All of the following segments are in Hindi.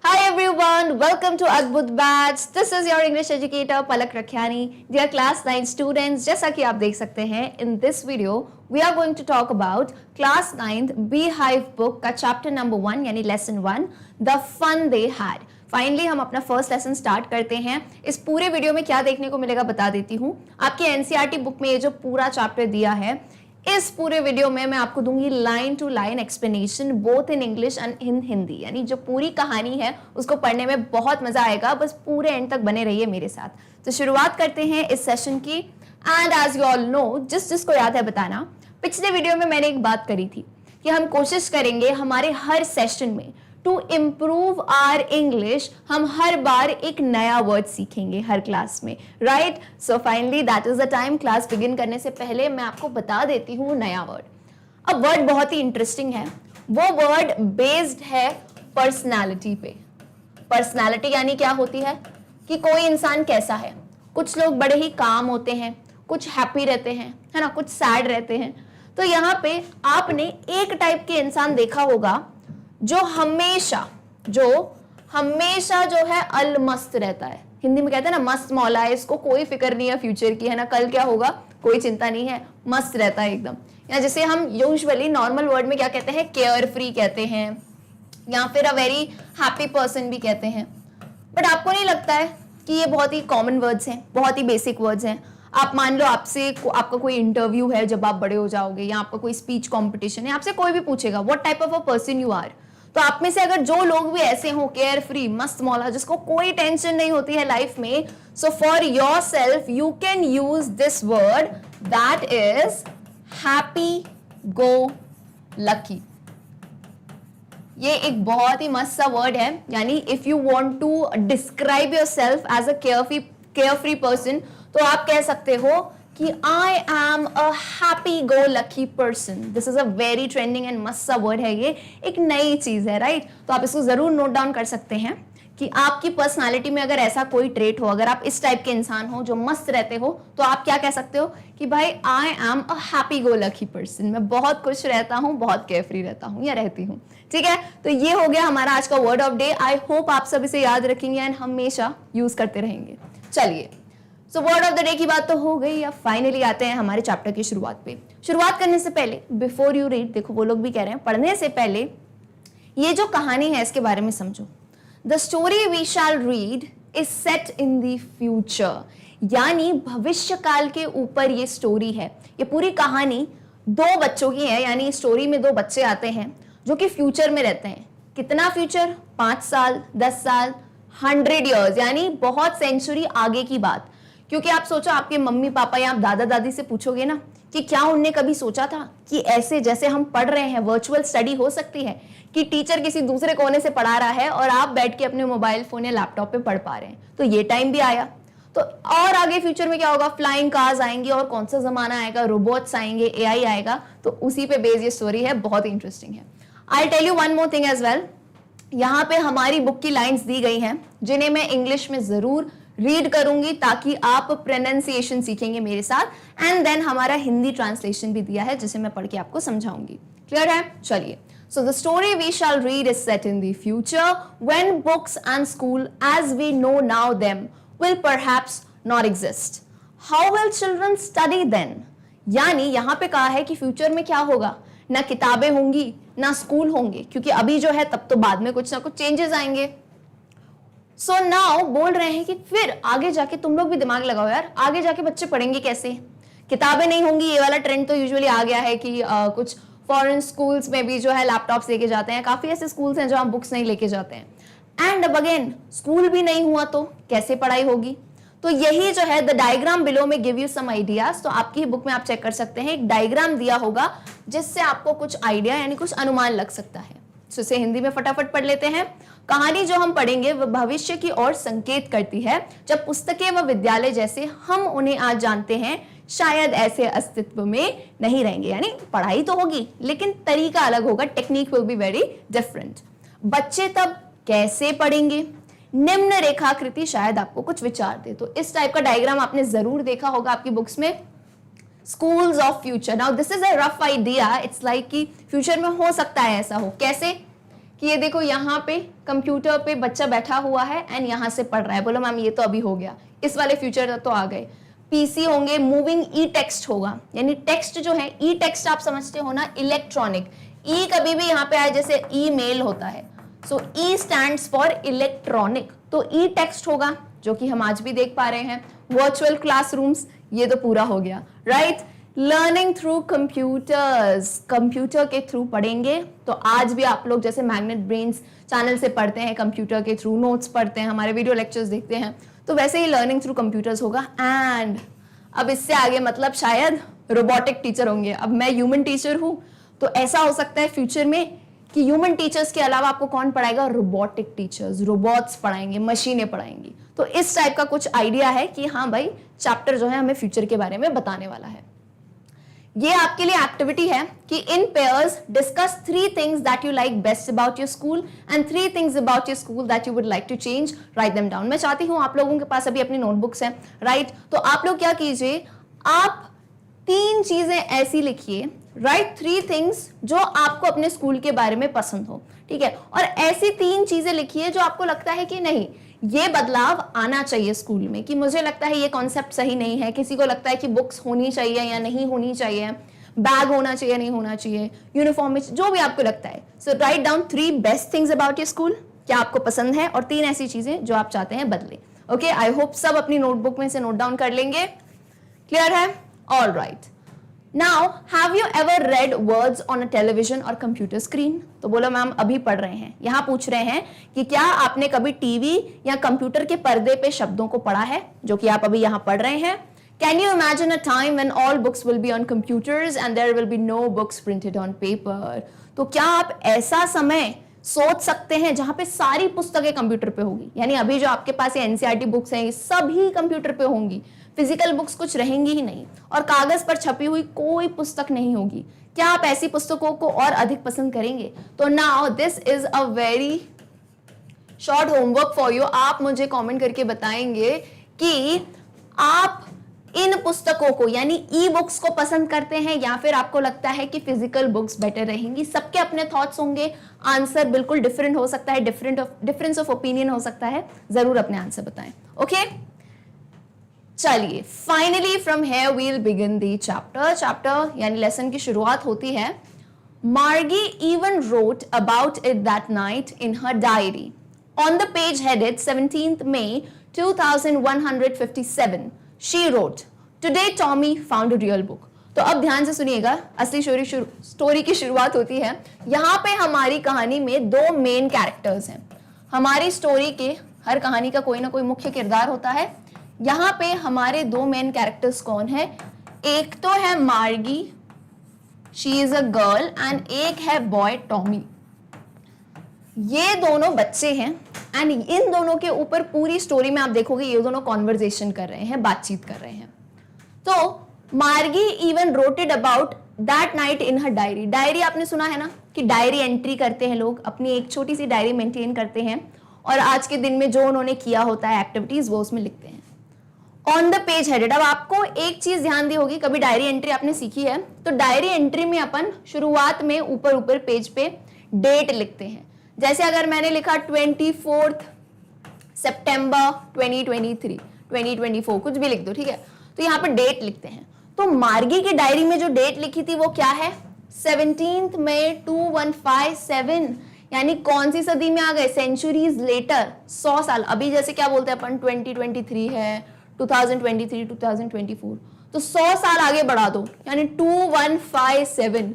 Hi everyone, welcome to Adbut Batch. This is your English educator Palak Rakhiani. Dear class 9 students, जैसा कि आप देख सकते हैं in this video we are going to talk about class 9th Beehive book का chapter number 1 यानी lesson 1 The Fun They Had. Finally हम अपना फर्स्ट लेसन स्टार्ट करते हैं। इस पूरे वीडियो में क्या देखने को मिलेगा बता देती हूँ। आपके एनसीईआरटी बुक में ये जो पूरा चैप्टर दिया है, इस पूरे वीडियो में मैं आपको दूंगी line to line explanation both in English and in Hindi, यानी जो पूरी कहानी है उसको पढ़ने में बहुत मजा आएगा। बस पूरे एंड तक बने रहिए मेरे साथ। तो शुरुआत करते हैं इस सेशन की। And as you all know, जिसको याद है बताना, पिछले वीडियो में मैंने एक बात करी थी कि हम कोशिश करेंगे हमारे हर सेशन में टू इम्प्रूव आर इंग्लिश, हम हर बार एक नया वर्ड सीखेंगे हर क्लास में, right? So finally that is the time. Class begin करने से पहले मैं आपको बता देती हूँ नया वर्ड। अब वर्ड बहुत ही इंटरेस्टिंग है। वो वर्ड बेस्ड है पर्सनालिटी पे। पर्सनालिटी यानी क्या होती है कि कोई इंसान कैसा है। कुछ लोग बड़े ही काम होते हैं, कुछ हैप्पी रहते हैं, है ना, कुछ सैड रहते हैं। तो यहाँ पे आपने एक टाइप के इंसान देखा होगा जो हमेशा जो है अलमस्त रहता है। हिंदी में कहते हैं ना, मस्त मौला है, इसको कोई फिक्र नहीं है फ्यूचर की, है ना, कल क्या होगा कोई चिंता नहीं है, मस्त रहता है एकदम। या जैसे हम यूजुअली नॉर्मल वर्ड में क्या कहते हैं, केयर फ्री कहते हैं या फिर अ वेरी हैप्पी पर्सन भी कहते हैं। बट आपको नहीं लगता है कि ये बहुत ही कॉमन वर्ड्स हैं, बहुत ही बेसिक वर्ड्स हैं? आप मान लो आपका कोई इंटरव्यू है जब आप बड़े हो जाओगे, या आपका कोई स्पीच कंपटीशन है, आपसे कोई भी पूछेगा what type of a person you are, तो आप में से अगर जो लोग भी ऐसे हो, केयर फ्री, मस्त मौला, जिसको कोई टेंशन नहीं होती है लाइफ में, so for yourself you can use this word, that is happy go lucky. ये एक बहुत ही मस्त सा वर्ड है। यानी if you want to describe yourself as a carefree person, तो आप कह सकते हो कि I am a happy go lucky person. This is a very trending and मस्त सा वर्ड है। ये एक नई चीज है, राइट? तो आप इसको जरूर नोट डाउन कर सकते हैं कि आपकी पर्सनालिटी में अगर ऐसा कोई ट्रेट हो, अगर आप इस टाइप के इंसान हो जो मस्त रहते हो, तो आप क्या कह सकते हो कि भाई आई am a happy go lucky person. मैं बहुत खुश रहता हूँ, बहुत केयरफ्री रहता हूँ या रहती हूँ। ठीक है, तो ये हो गया हमारा आज का word of day. I hope आप सब इसे याद रखेंगे एंड हमेशा यूज करते रहेंगे। चलिए, so word of the day की बात तो हो गई। अब फाइनली आते हैं हमारे चैप्टर की शुरुआत पे। शुरुआत करने से पहले, बिफोर यू रीड, देखो वो लोग भी कह रहे हैं, पढ़ने से पहले ये जो कहानी है इसके बारे में समझो। The story we shall read is set in the future, यानी भविष्य काल के ऊपर ये स्टोरी है। ये पूरी कहानी दो बच्चों की है, यानी स्टोरी में दो बच्चे आते हैं जो कि फ्यूचर में रहते हैं। कितना फ्यूचर? 5 साल, 10 साल, 100 ईयर्स, यानी बहुत सेंचुरी आगे की बात। क्योंकि आप सोचो, आपके मम्मी पापा या आप दादा दादी से पूछोगे ना कि क्या उनने कभी सोचा था कि ऐसे जैसे हम पढ़ रहे हैं, वर्चुअल स्टडी हो सकती है, कि टीचर किसी दूसरे कोने से पढ़ा रहा है और आप बैठ के अपने मोबाइल फोन या लैपटॉप पे पढ़ पा रहे हैं। तो ये टाइम भी आया। तो और आगे फ्यूचर में क्या होगा? फ्लाइंग कार्स आएंगी और कौन सा जमाना आएगा, रोबोट्स आएंगे, एआई आएगा। तो उसी पे बेस्ड ये स्टोरी है, बहुत इंटरेस्टिंग है। I tell you one more thing as well. यहाँ पे हमारी बुक की लाइन्स दी गई हैं जिन्हें मैं इंग्लिश में जरूर रीड करूंगी ताकि आप प्रोनाउंसिएशन सीखेंगे मेरे साथ। एंड देन हमारा हिंदी ट्रांसलेशन भी दिया है जिसे मैं पढ़ के आपको समझाऊंगी। क्लियर है? चलिए, so the story we shall read is set in the future when books and school as we know now them will perhaps not exist. How will children study then? यानी यहाँ पे कहा है कि फ्यूचर में क्या होगा, ना किताबें होंगी ना स्कूल होंगे, क्योंकि अभी जो है तब तो बाद में कुछ ना कुछ चेंजेस आएंगे। सो नाउ बोल रहे हैं कि फिर आगे जाके तुम लोग भी दिमाग लगाओ यार, आगे जाके बच्चे पढ़ेंगे कैसे? किताबें नहीं होंगी। ये वाला ट्रेंड तो यूजुअली आ गया है कि कुछ फॉरेन स्कूल्स में भी जो है लैपटॉप्स लेके जाते हैं। काफी ऐसे स्कूल्स हैं जहां बुक्स नहीं लेके जाते हैं। एंड अब अगेन स्कूल भी नहीं हुआ तो कैसे पढ़ाई होगी? तो यही जो है, द डायग्राम बिलो में गिव यू सम आइडियाज। तो आपकी ही बुक में आप चेक कर सकते हैं, एक डायग्राम दिया होगा जिससे आपको कुछ आइडिया यानी कुछ अनुमान लग सकता है। तो इसे हिंदी में फटाफट पढ़ लेते हैं। कहानी जो हम पढ़ेंगे वह भविष्य की ओर संकेत करती है। जब पुस्तकें व विद्यालय जैसे हम उन्हें आज जानते हैं शायद ऐसे अस्तित्व में नहीं रहेंगे। यानी पढ़ाई तो होगी लेकिन तरीका अलग होगा, technique will be very different. बच्चे तब कैसे पढ़ेंगे? निम्न रेखाकृति शायद आपको कुछ विचार दे। तो इस टाइप का डायग्राम आपने जरूर देखा होगा आपकी बुक्स में, schools of future. Now this is a rough idea, it's like कि फ्यूचर में हो सकता है ऐसा हो। कैसे? कि ये देखो यहाँ पे कंप्यूटर पे बच्चा बैठा हुआ है एंड यहाँ से पढ़ रहा है। बोलो मैम ये तो अभी हो गया, इस वाले फ्यूचर तो आ गए। पीसी होंगे, मूविंग ई टेक्स्ट होगा, यानी टेक्स्ट जो है, ई टेक्स्ट आप समझते हो ना, इलेक्ट्रॉनिक। ई कभी भी यहाँ पे आए जैसे ईमेल होता है, सो ई स्टैंड्स फॉर इलेक्ट्रॉनिक, तो ई टेक्स्ट होगा जो कि हम आज भी देख पा रहे हैं। वर्चुअल क्लासरूम्स, ये तो पूरा हो गया, right. Learning through computers, computer के थ्रू पढ़ेंगे, तो आज भी आप लोग जैसे मैग्नेट ब्रेन्स चैनल से पढ़ते हैं, कंप्यूटर के थ्रू नोट्स पढ़ते हैं, हमारे वीडियो लेक्चर्स देखते हैं, तो वैसे ही लर्निंग थ्रू कंप्यूटर्स होगा। एंड अब इससे आगे मतलब शायद रोबोटिक टीचर होंगे। अब मैं ह्यूमन टीचर हूं, तो ऐसा हो सकता है फ्यूचर में कि ह्यूमन टीचर्स के अलावा आपको कौन पढ़ाएगा, रोबोटिक टीचर्स, रोबोट्स पढ़ाएंगे, मशीनें पढ़ाएंगी। तो इस टाइप का कुछ आइडिया है कि हाँ भाई चैप्टर जो है हमें फ्यूचर के बारे में बताने वाला है। ये आपके लिए एक्टिविटी है कि in pairs discuss 3 things that you like best about your school and 3 things about your school that you would like to change, write them down. मैं चाहती हूं आप लोगों के पास अभी अपनी नोटबुक्स हैं, राइट, तो आप लोग क्या कीजिए, आप 3 चीजें ऐसी लिखिए, राइट, 3 थिंग्स जो आपको अपने स्कूल के बारे में पसंद हो, ठीक है, और ऐसी 3 चीजें लिखिए जो आपको लगता है कि नहीं ये बदलाव आना चाहिए स्कूल में, कि मुझे लगता है ये कॉन्सेप्ट सही नहीं है, किसी को लगता है कि बुक्स होनी चाहिए या नहीं होनी चाहिए, बैग होना चाहिए नहीं होना चाहिए, यूनिफॉर्म में, जो भी आपको लगता है। So write down 3 best things about your school, क्या आपको पसंद है, और 3 ऐसी चीजें जो आप चाहते हैं बदले। ओके, आई होप सब अपनी नोटबुक में से नोट डाउन कर लेंगे। क्लियर है? All right. Now, have you ever read words on a television or computer screen? तो बोलो मैम अभी पढ़ रहे हैं। यहाँ पूछ रहे हैं कि क्या आपने कभी टीवी या कंप्यूटर के पर्दे पे शब्दों को पढ़ा है, जो कि आप अभी यहाँ पढ़ रहे हैं। Can you imagine a time when all books will be on computers and there will be no books printed on paper? तो क्या आप ऐसा समय सोच सकते हैं जहां पे सारी पुस्तकें कंप्यूटर पे होगी, यानी अभी जो आपके पास ये एनसीईआरटी बुक्स हैं ये सभी कंप्यूटर पे होंगी, फिजिकल बुक्स कुछ रहेंगी ही नहीं, और कागज पर छपी हुई कोई पुस्तक नहीं होगी। क्या आप ऐसी पुस्तकों को और अधिक पसंद करेंगे? तो now this is a very short homework for you. आप मुझे कमेंट करके बताएंगे कि आप इन पुस्तकों को यानी ई बुक्स को पसंद करते हैं या फिर आपको लगता है कि फिजिकल बुक्स बेटर रहेंगी। सबके अपने थॉट्स होंगे, आंसर बिल्कुल डिफरेंट हो सकता है, डिफरेंस ऑफ ओपिनियन हो सकता है, जरूर अपने आंसर बताएं। ओके, चलिए finally from here we'll begin the chapter यानी लेसन की शुरुआत होती है। Margie even wrote about it that night in her diary on the page headed 17th May 2157 she wrote today Tommy found a real book। तो अब ध्यान से सुनिएगा, असली स्टोरी की शुरुआत होती है। यहाँ पे हमारी कहानी में 2 मेन कैरेक्टर्स हैं। हमारी स्टोरी के हर कहानी का कोई ना कोई मुख्य किरदार होता है। यहाँ पे हमारे 2 मेन कैरेक्टर्स कौन है? एक तो है मार्गी, she is a girl, and एक है बॉय टॉमी। ये दोनों बच्चे हैं एंड इन दोनों के ऊपर पूरी स्टोरी में आप देखोगे ये दोनों कॉन्वर्जेशन कर रहे हैं, बातचीत कर रहे हैं। तो मार्गी even wrote it about that night in her diary. Diary आपने सुना है ना कि डायरी एंट्री करते हैं लोग, अपनी एक छोटी सी डायरी मेंटेन करते हैं और आज के दिन में जो उन्होंने किया होता है एक्टिविटीज वो उसमें लिखते हैं। ऑन द पेज हेडेड, अब आपको एक चीज ध्यान दी होगी, कभी डायरी एंट्री आपने सीखी है तो डायरी एंट्री में अपन शुरुआत में ऊपर पेज पे डेट लिखते हैं। जैसे अगर मैंने लिखा 24 सितंबर 2023, 2024 कुछ भी लिख दो, ठीक है, तो यहाँ पे डेट लिखते हैं। तो मार्गी की डायरी में जो डेट लिखी थी वो क्या है? 17th May 2157, यानी कौन सी सदी में आ गए? सेंचुरीज लेटर, 100 साल। अभी जैसे क्या बोलते हैं अपन 2023 है, 2023, 2024, तो 100 साल आगे बढ़ा दो यानी 2157।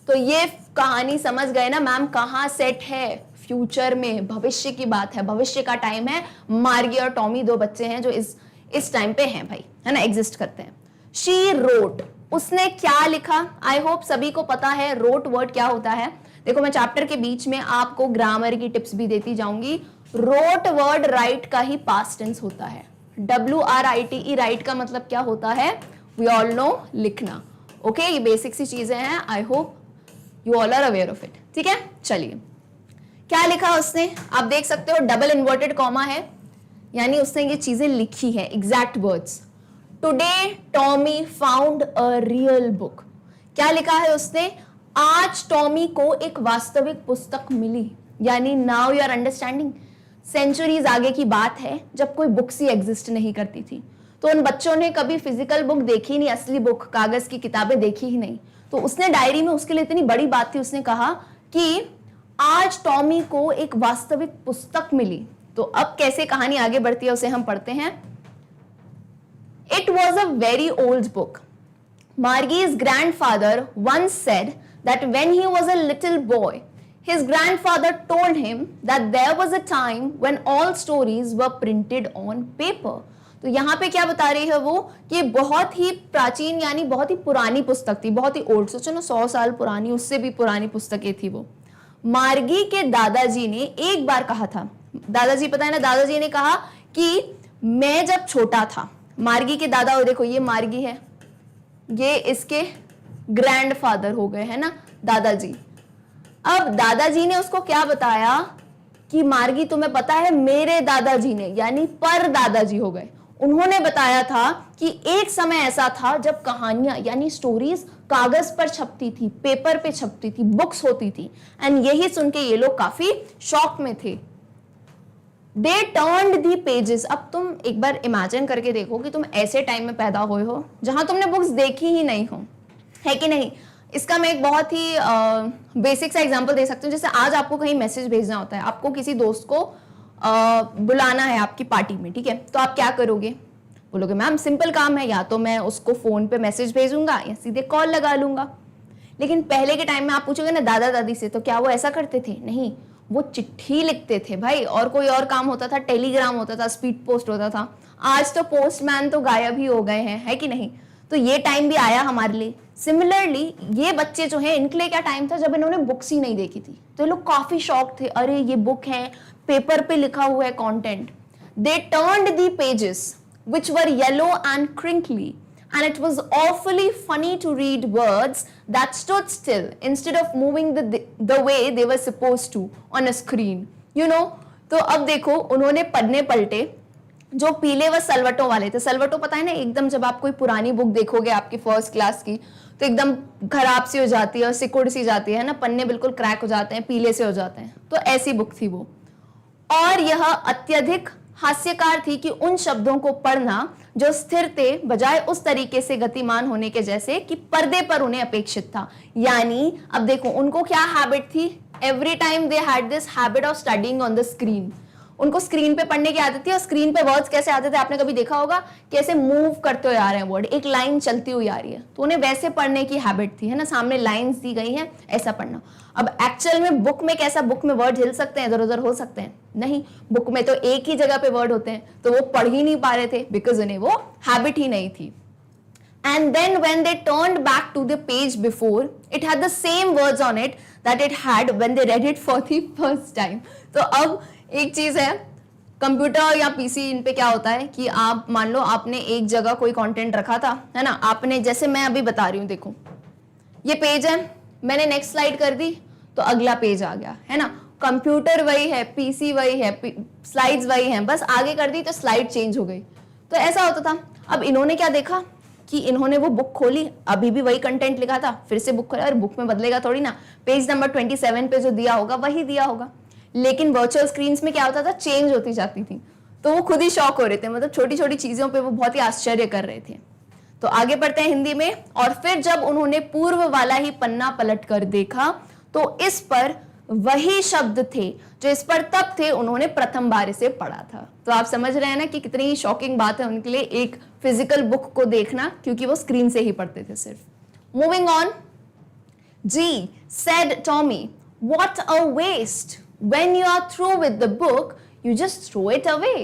तो ये कहानी समझ गए ना मैम कहाँ सेट है? फ्यूचर में, भविष्य की बात है, भविष्य का टाइम है। मार्गी और टॉमी 2 बच्चे हैं जो इस टाइम पे हैं भाई, है ना, एग्जिस्ट करते हैं। शी रोट, उसने क्या लिखा? आई होप सभी को पता है रोट वर्ड क्या होता है। देखो मैं चैप्टर के बीच में आपको ग्रामर की टिप्स भी देती जाऊंगी। रोट वर्ड राइट का ही पास्ट टेंस होता है। WRITE, राइट का मतलब क्या होता है? वी ऑल नो, लिखना। ओके, ये बेसिक सी चीजें हैं, I hope you all are aware of it. ठीक है, चलिए क्या लिखा उसने आप देख सकते हो, डबल इन्वर्टेड कॉमा है, यानी उसने ये चीजें लिखी है, exact words. Today Tommy found a real book. क्या लिखा है उसने? आज टॉमी को एक वास्तविक पुस्तक मिली। यानी now you are understanding, centuries आगे की बात है जब कोई बुक्स ही एग्जिस्ट नहीं करती थी। तो उन बच्चों ने कभी फिजिकल बुक देखी नहीं, असली बुक, कागज की किताबें देखी ही नहीं। तो उसने डायरी में, उसके लिए इतनी बड़ी बात थी, उसने कहा कि आज टॉमी को एक वास्तविक पुस्तक मिली। तो अब कैसे कहानी आगे बढ़ती है उसे हम पढ़ते हैं। It was a very old book. Margie's grandfather once said that when he was a little boy, his grandfather told him that there was a time when all stories were printed on paper. तो यहाँ पे क्या बता रही है वो कि बहुत ही प्राचीन यानी बहुत ही पुरानी पुस्तक थी, बहुत ही ओल्ड, सोचो ना 100 साल पुरानी, उससे भी पुरानी पुस्तकें थी वो। मार्गी के दादाजी ने एक बार कहा था, दादाजी पता है ना, दादाजी ने कहा कि मैं जब छोटा था, मार्गी के दादा, देखो ये मार्गी है, ये इसके ग्रैंडफादर हो गए है ना, दादाजी। अब दादाजी ने उसको क्या बताया कि मार्गी तुम्हें पता है मेरे दादाजी ने, यानी पर दादाजी हो गए, उन्होंने बताया था कि एक समय ऐसा था जब कहानियां यानी स्टोरीज कागज पर छपती थी, पेपर पे छपती थी, बुक्स होती थी। एंड यही सुन के ये लोग काफी शॉक में थे। They turned the pages। अब तुम एक बार इमेजिन करके देखो कि तुम ऐसे टाइम में पैदा हुए हो जहां तुमने बुक्स देखी ही नहीं हो, है कि नहीं। इसका मैं एक बहुत ही बेसिक सा एग्जांपल दे सकती हूँ। जैसे आज आपको कहीं मैसेज भेजना होता है, आपको किसी दोस्त को बुलाना है आपकी पार्टी में, ठीक है, तो आप क्या करोगे, बोलोगे मैम सिंपल काम है, या तो मैं उसको फोन पे मैसेज भेजूंगा या सीधे कॉल लगा लूंगा। लेकिन पहले के टाइम में आप पूछोगे ना दादा दादी से, तो क्या वो ऐसा करते थे? नहीं, वो चिट्ठी लिखते थे भाई, और कोई और काम होता था, टेलीग्राम होता था, स्पीड पोस्ट होता था। आज तो पोस्टमैन तो गायब ही हो गए हैं, है कि नहीं। तो ये टाइम भी आया हमारे लिए। सिमिलरली ये बच्चे जो हैं, इनके लिए क्या टाइम था जब इन्होंने बुक्स ही नहीं देखी थी, तो ये लोग काफी शॉक थे, अरे ये बुक है, पेपर पे लिखा हुआ है content. They turned the pages which were yellow and crinkly, and it was awfully funny to read words that stood still instead of moving the way they were supposed to on a screen, you know। तो अब देखो उन्होंने पन्ने पलटे जो पीले व सलवटों वाले थे। सलवटों पता है ना, एकदम जब आप कोई पुरानी बुक देखोगे आपकी फर्स्ट क्लास की, तो एकदम खराब सी हो जाती है और सिकुड़ सी जाती है ना, पन्ने बिल्कुल क्रैक हो जाते हैं, पीले से हो जाते हैं। तो ऐसी बुक थी वो। और यह अत्यधिक हास्यकार थी कि उन शब्दों को पढ़ना जो स्थिर थे बजाय उस तरीके से गतिमान होने के जैसे कि पर्दे पर उन्हें अपेक्षित था। यानी अब देखो उनको क्या हैबिट थी, every time they had this habit of studying on the screen. उनको स्क्रीन पे पढ़ने की आदत थी, और स्क्रीन पे वर्ड्स कैसे आते थे आपने कभी देखा होगा, कैसे मूव करते हुए आ रहे हैं वर्ड, एक लाइन चलती हुई आ रही है, तो उन्हें वैसे पढ़ने की हैबिट थी, है ना, सामने लाइंस दी गई हैं, ऐसा पढ़ना। अब एक्चुअल में बुक में कैसा, बुक में वर्ड हिल सकते हैं, इधर उधर हो सकते हैं? नहीं, बुक में तो एक ही जगह पे वर्ड होते हैं, तो वो पढ़ ही नहीं पा रहे थे बिकॉज उन्हें वो हैबिट ही नहीं थी। And then when they turned back to the page before, it had the same words on it that it had when they read it for the first time। तो अब एक चीज है, कंप्यूटर या पीसी, इन पे क्या होता है कि आप मान लो आपने एक जगह कोई कंटेंट रखा था, है ना, आपने, जैसे मैं अभी बता रही हूँ, देखो ये पेज है, मैंने नेक्स्ट स्लाइड कर दी तो अगला पेज आ गया, है ना। कंप्यूटर वही है, पीसी वही है, स्लाइड्स वही हैं, बस आगे कर दी तो स्लाइड चेंज हो गई। तो ऐसा होता था। अब इन्होंने क्या देखा कि इन्होंने वो बुक खोली, अभी भी वही कंटेंट लिखा था, फिर से बुक खोला, और बुक में बदलेगा थोड़ी ना, पेज नंबर 27 पे जो दिया होगा वही दिया होगा। लेकिन वर्चुअल स्क्रीन्स में क्या होता था, चेंज होती जाती थी। तो वो खुद ही शॉक हो रहे थे, मतलब छोटी छोटी चीजों पे वो बहुत ही आश्चर्य कर रहे थे। तो आगे बढ़ते हैं हिंदी में। और फिर जब उन्होंने पूर्व वाला ही पन्ना पलट कर देखा तो इस पर वही शब्द थे जो इस पर तब थे उन्होंने प्रथम बार इसे पढ़ा था। तो आप समझ रहे हैं ना कि कितनी ही शॉकिंग बात है उनके लिए एक फिजिकल बुक को देखना, क्योंकि वो स्क्रीन से ही पढ़ते थे सिर्फ। Moving on. Gee said Tommy, what a waste, when you are through with the book you just throw it away.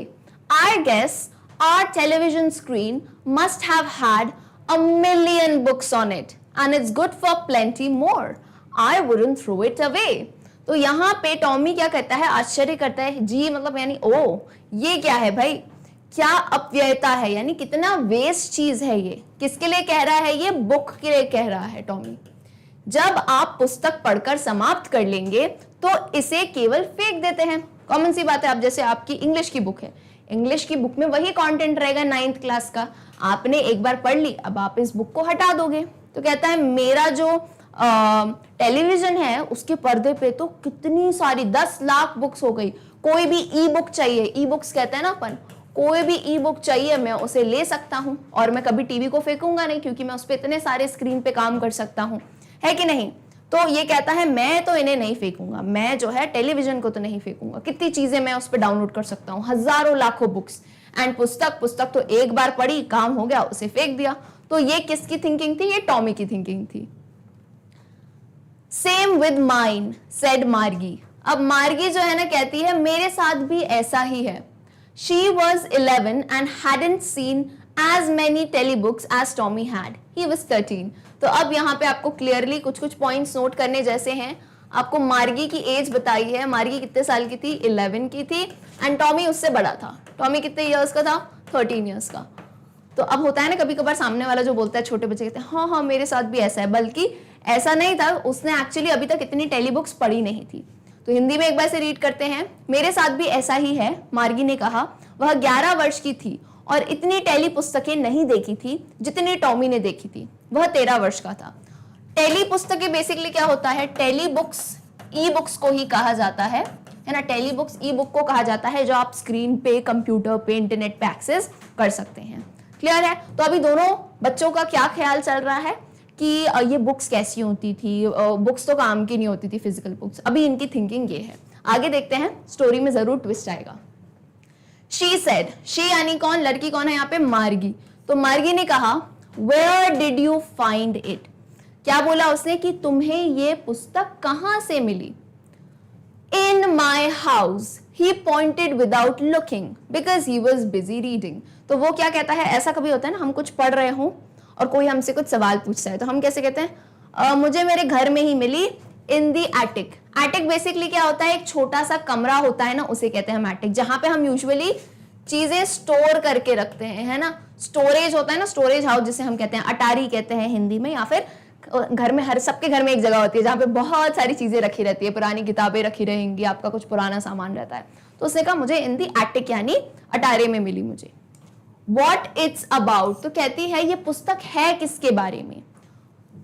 I guess our television screen must have had 1,000,000 books on it and it's good for plenty more. I wouldn't throw it away. तो यहाँ पे टॉमी क्या कहता है, आश्चर्य करता है। जी मतलब यानी ओ ये क्या है भाई, क्या अपव्ययता है, यानी कितना वेस्ट चीज है ये। किसके लिए कह रहा है ये, बुक के लिए कह रहा है टॉमी। जब आप पुस्तक पढ़कर समाप्त कर लेंगे तो इसे केवल फेंक देते हैं। कॉमन सी बात है। अब जैसे आपकी इंग्लिश की बुक है, इंग्लिश की बुक में वही कंटेंट रहेगा 9th क्लास का, आपने एक बार पढ़ ली, अब आप इस बुक को हटा दोगे। तो कहता है मेरा जो टेलीविजन है उसके पर्दे पे तो कितनी सारी 10 लाख बुक्स हो गई। कोई भी ई बुक चाहिए, ई बुक्स कहते हैं ना अपन, कोई भी ई बुक चाहिए मैं उसे ले सकता हूं और मैं कभी टीवी को फेंकूंगा नहीं क्योंकि मैं उस पर इतने सारे स्क्रीन पे काम कर सकता हूं, है कि नहीं। तो ये कहता है मैं तो इन्हें नहीं फेंकूंगा, मैं जो है टेलीविजन को तो नहीं फेंकूंगा, कितनी चीजें मैं उस पर डाउनलोड कर सकता हूँ, हजारों लाखों बुक्स। एंड पुस्तक तो एक बार पढ़ी, काम हो गया, उसे फेंक दिया। तो ये किसकी थिंकिंग थी? ये टॉमी की थिंकिंग थी। सेम विद माइन सेड मार्गी। अब मार्गी जो है ना कहती है मेरे साथ भी ऐसा ही है। She was 11 and hadn't seen as many telebooks as Tommy had. He was 13. तो अब यहाँ पे आपको क्लियरली कुछ कुछ पॉइंट्स नोट करने जैसे हैं। आपको मार्गी की एज बताई है, मार्गी कितने साल की थी? 11 की थी। एंड टॉमी उससे बड़ा था। टॉमी कितने इयर्स का था? 13 इयर्स का। तो अब होता है ना कभी कभार सामने वाला जो बोलता है, छोटे बच्चे कहते हैं हाँ हाँ मेरे साथ भी ऐसा है, बल्कि ऐसा नहीं था, उसने एक्चुअली अभी तक इतनी टेलीबुक्स पढ़ी नहीं थी। तो हिंदी में एक बार से रीड करते हैं। मेरे साथ भी ऐसा ही है, मार्गी ने कहा। वह 11 वर्ष की थी और इतनी टेली पुस्तकें नहीं देखी थी जितनी टॉमी ने देखी थी। वह 13 वर्ष का था। टेली पुस्तकें बेसिकली क्या होता है? टेली बुक्स ई बुक्स को ही कहा जाता है ना। टेली बुक्स ई बुक को कहा जाता है जो आप स्क्रीन पे, कंप्यूटर पे, इंटरनेट पे एक्सेस कर सकते हैं। क्लियर है? तो अभी दोनों बच्चों का क्या ख्याल चल रहा है कि ये बुक्स कैसी होती थी? बुक्स तो काम की नहीं होती थी, फिजिकल बुक्स। अभी इनकी थिंकिंग ये है। आगे देखते हैं, स्टोरी में जरूर ट्विस्ट आएगा। शी सेड, शी यानी कौन? लड़की कौन है यहाँ पे? मार्गी। तो मार्गी ने कहा where did you find it? क्या बोला उसने कि तुम्हें ये पुस्तक कहां से मिली? In my house. He pointed without looking because he was busy reading. तो वो क्या कहता है, ऐसा कभी होता है ना, हम कुछ पढ़ रहे हों और कोई हमसे कुछ सवाल पूछता है तो हम कैसे कहते हैं? मुझे मेरे घर में ही मिली, इन दी एटिक। एटिक बेसिकली क्या होता है? एक छोटा सा कमरा होता है ना, उसे कहते हैं हम एटिक, जहां पे हम यूजुअली चीजें स्टोर करके रखते हैं, है ना। स्टोरेज होता है ना, स्टोरेज हाउस जिसे हम कहते हैं, अटारी कहते हैं हिंदी में। या फिर घर में, हर सबके घर में एक जगह होती है जहां पे बहुत सारी चीजें रखी रहती है, पुरानी किताबें रखी रहेंगी, आपका कुछ पुराना सामान रहता है। तो उसने कहा मुझे इन दी एटिक यानी अटारे में मिली मुझे। What it's about? तो कहती है ये पुस्तक है किसके बारे में?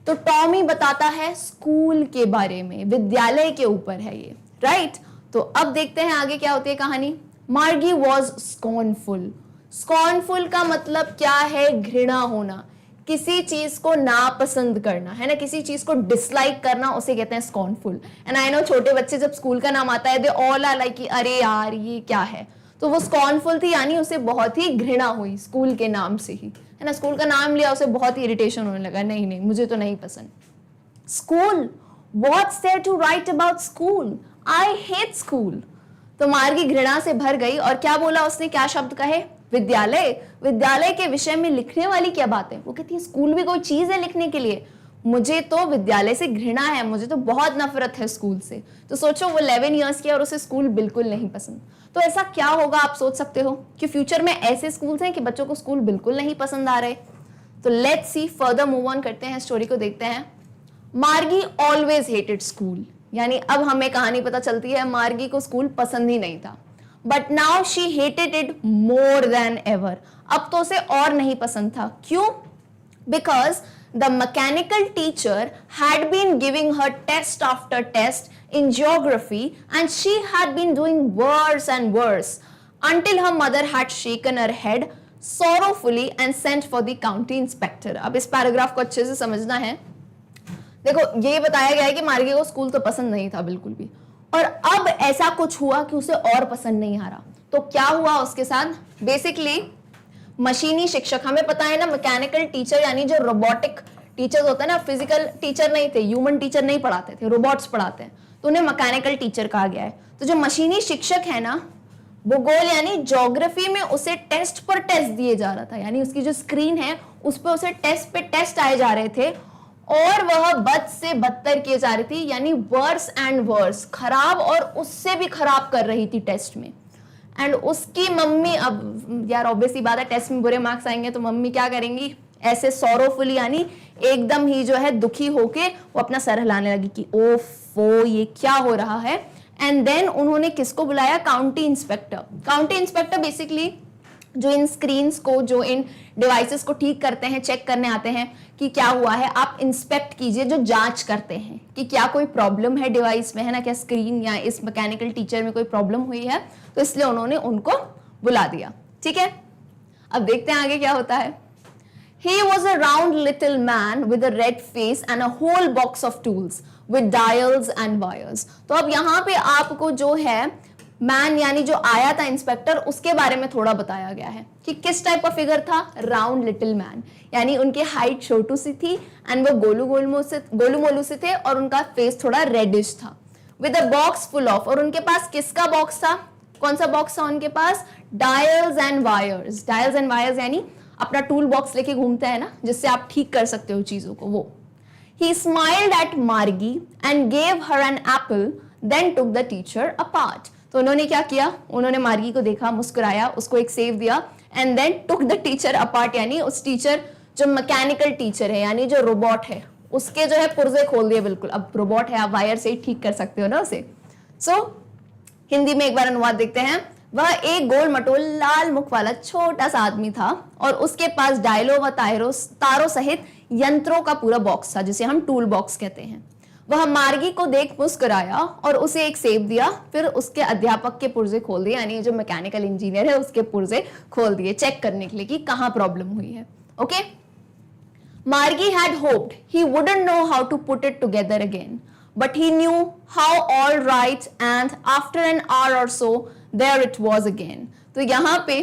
तो टॉमी बताता है स्कूल के बारे में, विद्यालय के ऊपर है ये, राइट। तो अब देखते हैं आगे क्या होती है कहानी। मार्गी वॉज स्कॉर्नफुल। स्कॉर्नफुल का मतलब क्या है? घृणा होना, किसी चीज को नापसंद करना, है ना, किसी चीज को डिसलाइक करना, उसे कहते हैं स्कॉर्नफुल। एंड आई नो छोटे बच्चे जब स्कूल का नाम आता है दे ऑल आर लाइक अरे यार ये क्या है। तो वो स्कॉर्नफुल थी यानी उसे बहुत ही घृणा हुई स्कूल के नाम से ही, है ना। स्कूल का नाम लिया, उसे बहुत ही इरिटेशन होने लगा, नहीं नहीं मुझे तो नहीं पसंद school. What's there to write about school? I hate school. तो मार्गी घृणा से भर गई और क्या बोला उसने? क्या शब्द कहे? विद्यालय। विद्यालय के विषय में लिखने वाली क्या बात है? वो कहती है स्कूल भी कोई चीज है लिखने के लिए? मुझे तो विद्यालय से घृणा है, मुझे तो बहुत नफरत है स्कूल से। तो सोचो वो 11 इयर्स की और उसे स्कूल बिल्कुल नहीं पसंद। तो ऐसा क्या होगा आप सोच सकते हो कि फ्यूचर में ऐसे स्कूल्स हैं कि बच्चों को स्कूल बिल्कुल नहीं पसंद आ रहे। तो let's see, further move on करते हैं, स्टोरी को देखते हैं। मार्गी ऑलवेज हेटेड स्कूल, यानी अब हमें कहानी पता चलती है मार्गी को स्कूल पसंद ही नहीं था। But now she hated it more than ever. अब तो उसे और नहीं पसंद था। क्यों? Because the mechanical teacher had been giving her test after test in geography and she had been doing worse and worse until her mother had shaken her head sorrowfully and sent for the county inspector। अब इस पैराग्राफ को अच्छे से समझना है। देखो ये बताया गया है कि मार्गी को स्कूल तो पसंद नहीं था बिल्कुल भी, और अब ऐसा कुछ हुआ कि उसे और पसंद नहीं आ रहा। तो क्या हुआ उसके साथ? बेसिकली मशीनी शिक्षक, हमें पता है ना मैकेनिकल टीचर यानी जो रोबोटिक टीचर्स होते हैं ना, फिजिकल टीचर नहीं थे, ह्यूमन टीचर नहीं पढ़ाते थे, रोबोट्स पढ़ाते हैं, तो उन्हें मैकेनिकल टीचर कहा गया है। तो जो मशीनी शिक्षक है ना, भूगोल यानी ज्योग्राफी में उसे टेस्ट पर टेस्ट दिए जा रहा था, यानी उसकी जो स्क्रीन है उस पर उसे टेस्ट पे टेस्ट आए जा रहे थे और वह बद से बदतर किए जा रही थी, यानी वर्स एंड वर्स, खराब और उससे भी खराब कर रही थी टेस्ट में। एंड उसकी मम्मी, अब यार ऑब्वियसली बात है टेस्ट में बुरे मार्क्स आएंगे तो मम्मी क्या करेंगी? ऐसे सॉरोफुली यानी एकदम ही जो है दुखी होके वो अपना सर हिलाने लगी कि ओफो ये क्या हो रहा है। एंड देन उन्होंने किसको बुलाया? County inspector. County inspector basically जो इन स्क्रीन्स को, जो इन डिवाइसेस को ठीक करते हैं, चेक करने आते हैं कि क्या हुआ है, आप इंस्पेक्ट कीजिए, जो जांच करते हैं कि क्या कोई प्रॉब्लम है डिवाइस में, है ना, क्या स्क्रीन या इस मैकेनिकल टीचर में कोई प्रॉब्लम हुई है, तो इसलिए उन्होंने उनको बुला दिया। ठीक है, अब देखते हैं आगे क्या होता है। He was a round little man with a red face and a whole box of tools with dials and wires. तो अब यहाँ पे आपको जो है मैन यानी जो आया था इंस्पेक्टर, उसके बारे में थोड़ा बताया गया है कि किस टाइप का फिगर था, राउंड लिटिल मैन, यानी उनकी हाइट छोटू सी थी एंड वो गोलू मोलू से थे और उनका फेस थोड़ा रेडिश था, with a box full of, और उनके पास किसका बॉक्स था, कौन सा बॉक्स था उनके पास, dials and wires. Dials and wires यानी अपना टूल बॉक्स लेके घूमते हैं ना, जिससे आप ठीक कर सकते हो चीजों को, वो। He smiled at Margie and gave her an apple, then took the teacher apart. तो उन्होंने क्या किया, उन्होंने मार्गी को देखा, मुस्कुराया, उसको एक सेव दिया, and then took the teacher apart, यानी उस टीचर जो मैकेनिकल टीचर है, यानी जो रोबोट है, उसके जो है पुर्जे खोल दिए बिल्कुल। अब रोबोट है, आप वायर से ही ठीक कर सकते हो ना उसे। सो हिंदी में एक बार अनुवाद देखते हैं। वह एक गोल मटोल लाल मुख वाला छोटा सा आदमी था और उसके पास डायलों व तारों सहित यंत्रों का पूरा बॉक्स था, जिसे हम टूल बॉक्स कहते हैं। वह मार्गी को देख मुस्कुराया और उसे एक सेब दिया, फिर उसके अध्यापक के पुर्जे खोल दिए, यानी जो मैकेनिकल इंजीनियर है उसके पुर्जे खोल दिए चेक करने के लिए कि कहाँ प्रॉब्लम हुई है। Okay, Margie had hoped he wouldn't know how to put it together again, but he knew how all right, and after an hour or so there it was again. तो यहाँ पे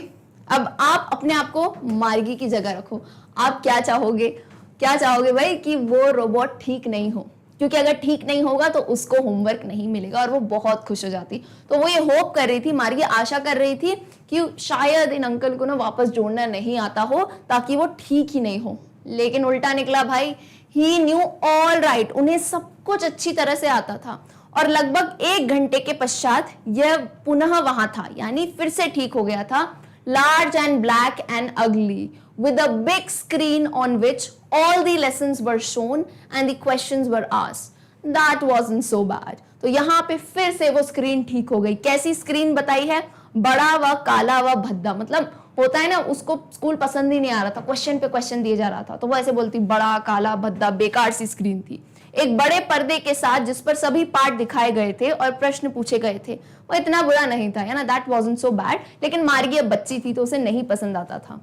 अब आप अपने आप को मार्गी की जगह रखो। आप क्या चाहोगे भाई कि वो रोबोट ठीक नहीं हो, क्योंकि अगर ठीक नहीं होगा तो उसको होमवर्क नहीं मिलेगा और वो बहुत खुश हो जाती। तो वो ये होप कर रही थी, मार्गी आशा कर रही थी कि शायद इन अंकल को ना वापस जोड़ना नहीं आता हो ताकि वो ठीक ही नहीं हो, लेकिन उल्टा निकला भाई। He knew all right, उन्हें सब कुछ अच्छी तरह से आता था और लगभग 1 घंटे के पश्चात यह पुनः वहां था, यानी फिर से ठीक हो गया था। Large and black and ugly, with a big screen on which all the lessons were shown and the questions were asked. That wasn't so bad. तो यहाँ पे फिर से वो स्क्रीन ठीक हो गई। कैसी स्क्रीन बताई है, बड़ा व काला व भद्दा, मतलब होता है ना, उसको स्कूल पसंद ही नहीं आ रहा था, क्वेश्चन पे क्वेश्चन दिए जा रहा था, तो वो ऐसे बोलती बड़ा काला भद्दा बेकार सी स्क्रीन थी, एक बड़े पर्दे के साथ जिस पर सभी पाठ दिखाए गए थे और प्रश्न पूछे गए थे। वो इतना बुरा नहीं था, है ना, दैट वाजंट सो बैड, लेकिन मार्गी अब बच्ची थी तो उसे नहीं पसंद आता था।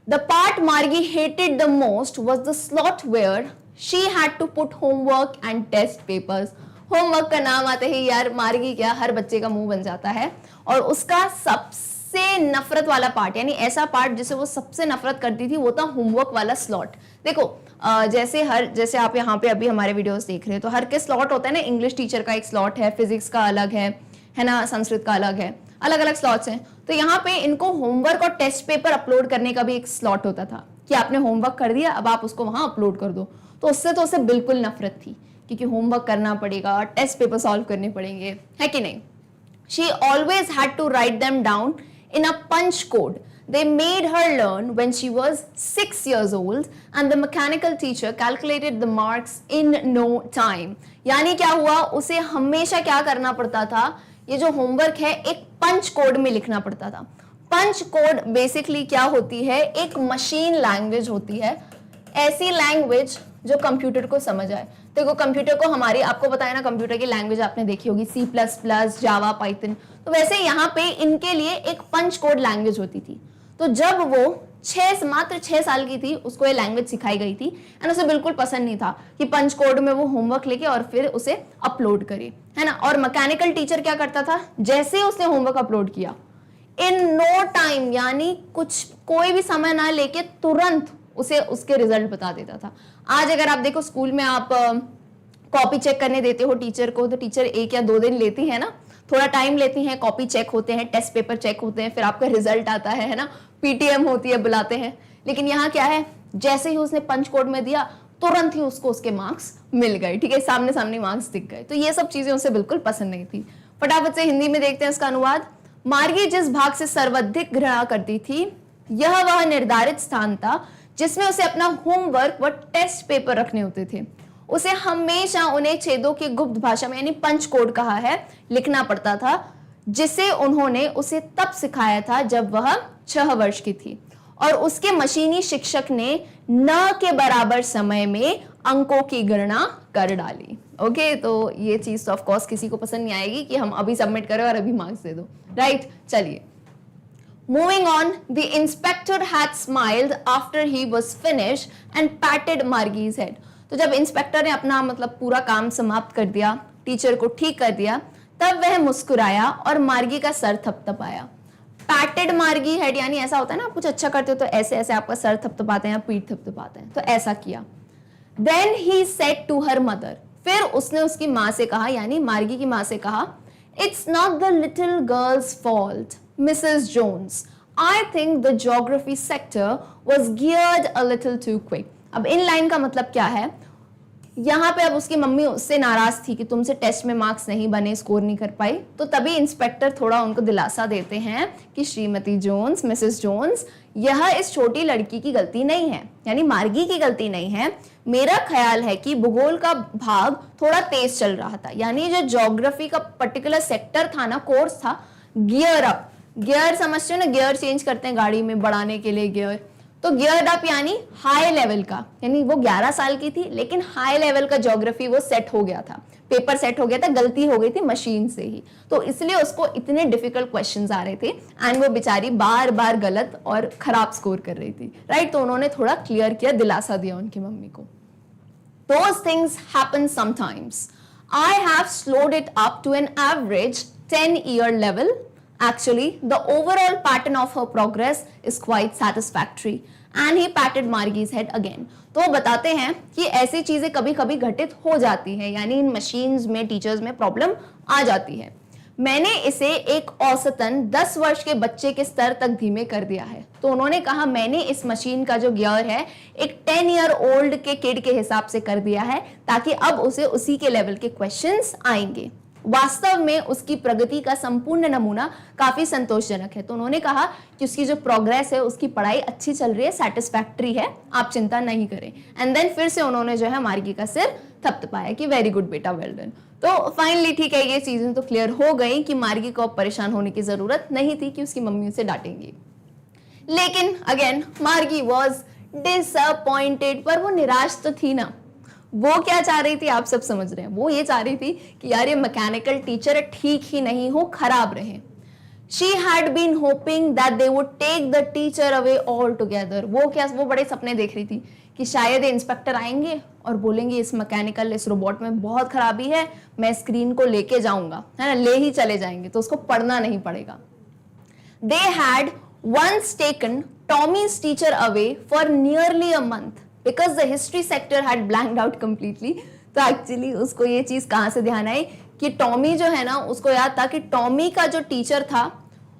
The part Margie hated the most was the slot where she had to put homework and test papers. Homework का नाम आते ही यार मार्गी क्या हर बच्चे का मुंह बन जाता है, और उसका सबसे नफरत वाला पार्ट, यानी ऐसा पार्ट जिसे वो सबसे नफरत करती थी, वो था होमवर्क वाला स्लॉट। देखो जैसे आप यहाँ पे अभी हमारे वीडियोस देख रहे हैं तो हर के स्लॉट होता है ना, इंग्लिश टीचर का एक स्लॉट है, फिजिक्स का अलग है ना, संस्कृत का अलग है, अलग अलग स्लॉट्स हैं। तो यहाँ पे इनको होमवर्क और टेस्ट पेपर अपलोड करने का भी एक स्लॉट होता था कि आपने होमवर्क कर दिया, अब आप उसको वहां अपलोड कर दो। तो उससे तो उसे बिल्कुल नफरत थी, क्योंकि होमवर्क करना पड़ेगा, टेस्ट पेपर सॉल्व करने पड़ेंगे, है कि नहीं। She always had to write them down in a punch code they made her learn when she was 6 years old, and the mechanical teacher calculated the marks in no time. यानी क्या हुआ, उसे हमेशा क्या करना पड़ता था, ये जो होमवर्क है एक पंच कोड में लिखना पड़ता था। पंच कोड बेसिकली क्या होती है, एक मशीन लैंग्वेज होती है, ऐसी लैंग्वेज जो कंप्यूटर को समझ आए। देखो कंप्यूटर को हमारी, आपको पता है ना, कंप्यूटर की लैंग्वेज आपने देखी होगी, C++, जावा, पाइथन। तो वैसे यहाँ पे इनके लिए एक पंच कोड लैंग्वेज होती थी। तो जब वो मात्र 6 साल की थी, उसको ये लैंग्वेज सिखाई गई थी, एंड उसे बिल्कुल पसंद नहीं था कि पंच कोड में वो होमवर्क लेके और फिर उसे अपलोड करे, है ना। और मैकेनिकल टीचर क्या करता था, जैसे ही उसने होमवर्क अपलोड किया, इन नो टाइम, यानी कोई भी समय ना लेके तुरंत उसे उसके रिजल्ट बता देता था। आज अगर आप देखो स्कूल में आप कॉपी चेक करने देते हो टीचर को, तो टीचर 1 या 2 दिन लेती है ना, थोड़ा टाइम लेती हैं, कॉपी चेक होते हैं, टेस्ट पेपर चेक होते हैं, फिर आपका रिजल्ट आता है ना, पीटीएम होती है, बुलाते हैं। लेकिन यहाँ क्या है, जैसे ही उसने पंच कोड में दिया, तुरंत ही उसको उसके मार्क्स मिल गए, ठीक है, सामने सामने मार्क्स दिख गए। तो ये सब चीजें उसे बिल्कुल पसंद नहीं थी। फटाफट से हिंदी में देखते हैं इसका अनुवाद। मार्गी जिस भाग से सर्वाधिक घृणा करती थी, यह वह निर्धारित स्थान था जिसमें उसे अपना होमवर्क व टेस्ट पेपर रखने होते थे। उसे हमेशा उन्हें छेदों की गुप्त भाषा में, यानी पंच कोड कहा है, लिखना पड़ता था, जिसे उन्होंने उसे तब सिखाया था जब वह 6 वर्ष की थी, और उसके मशीनी शिक्षक ने न के बराबर समय में अंकों की गणना कर डाली। ओके, तो ये चीज तो ऑफ कोर्स किसी को पसंद नहीं आएगी कि हम अभी सबमिट करें और अभी मार्क्स दे दो, राइट? चलिए, moving on, the inspector had smiled after he was finished and patted Margie's head. तो जब इंस्पेक्टर ने अपना मतलब पूरा काम समाप्त कर दिया, टीचर को ठीक कर दिया, तब वह मुस्कुराया और मार्गी का सर थपथपाया। पैटेड मार्गी हेड यानी ऐसा होता है ना, आप कुछ अच्छा करते हो तो ऐसे ऐसे आपका सर थपथपाते हैं या पीठ थपथपाते हैं, तो ऐसा किया। Then he said to her mother, फिर उसने उसकी माँ से कहा, यानी मार्गी की माँ से कहा, it's not the little girl's fault Mrs Jones, I think the geography sector was geared a little too quick. अब इन लाइन का मतलब क्या है, यहाँ पे अब उसकी मम्मी उससे नाराज थी कि तुमसे टेस्ट में मार्क्स नहीं बने, स्कोर नहीं कर पाई, तो तभी इंस्पेक्टर थोड़ा उनको दिलासा देते हैं कि श्रीमती जोन्स, मिसेस जोन्स, यह इस छोटी लड़की की गलती नहीं है, यानी मार्गी की गलती नहीं है। मेरा ख्याल है कि भूगोल का भाग थोड़ा तेज चल रहा था, यानी जो ज्योग्राफी का पर्टिकुलर सेक्टर था ना, कोर्स था, गियर अप, गियर समझते हो ना, गियर चेंज करते हैं गाड़ी में बढ़ाने के लिए गियर, तो गियर अप यानी हाई लेवल का, यानी वो 11 साल की थी लेकिन हाई लेवल का ज्योग्राफी वो सेट हो गया था, पेपर सेट हो गया था, गलती हो गई थी मशीन से ही, तो इसलिए उसको इतने डिफिकल्ट क्वेश्चंस आ रहे थे एंड वो बेचारी बार बार गलत और खराब स्कोर कर रही थी, राइट? तो उन्होंने थोड़ा क्लियर किया, दिलासा दिया उनकी मम्मी को। Those things happen sometimes. I have slowed it up to an average 10-year level. Actually, the overall pattern of her progress is quite satisfactory. And he patted Margie's head again. तो वो बताते हैं कि ऐसी चीजें कभी कभी घटित हो जाती हैं, यानी इन मशीन्स में, टीचर्स में प्रॉब्लम आ जाती है। मैंने इसे एक औसतन 10 वर्ष के बच्चे के स्तर तक धीमे कर दिया है। तो उन्होंने कहा मैंने इस मशीन का जो गियर है एक 10 ईयर ओल्ड के किड के हिसाब से कर दिया है, ताकि अब उसे उसी के लेवल के क्वेश्चंस आएंगे। वास्तव में उसकी प्रगति का संपूर्ण नमूना काफी संतोषजनक है। तो उन्होंने कहा कि उसकी जो प्रोग्रेस है, उसकी पढ़ाई अच्छी चल रही है, सेटिस्फैक्ट्री है, आप चिंता नहीं करें। एंड देन फिर से उन्होंने जो है मार्गी का सिर थपथपाया कि वेरी गुड बेटा, वेल डन। तो फाइनली ठीक है, ये चीजें तो क्लियर हो गई कि मार्गी को अब परेशान होने की जरूरत नहीं थी कि उसकी मम्मी उसे डांटेंगी। लेकिन अगेन मार्गी वॉज डिसअपॉइंटेड, पर वो निराश तो थी ना। वो क्या चाह रही थी आप सब समझ रहे हैं, वो ये चाह रही थी कि यार ये मैकेनिकल टीचर ठीक ही नहीं हो, खराब रहे। She had been hoping that they would take the teacher away altogether. वो बड़े सपने देख रही थी कि शायद इंस्पेक्टर आएंगे और बोलेंगे इस मैकेनिकल, इस रोबोट में बहुत खराबी है, मैं स्क्रीन को लेके जाऊंगा, है ना, ले ही चले जाएंगे, तो उसको पढ़ना नहीं पड़ेगा। They had once taken Tommy's teacher away for nearly a month because the history sector had blanked out completely. तो एक्चुअली उसको ये चीज कहाँ से ध्यान आई कि टॉमी जो है ना, उसको याद था कि टॉमी का जो टीचर था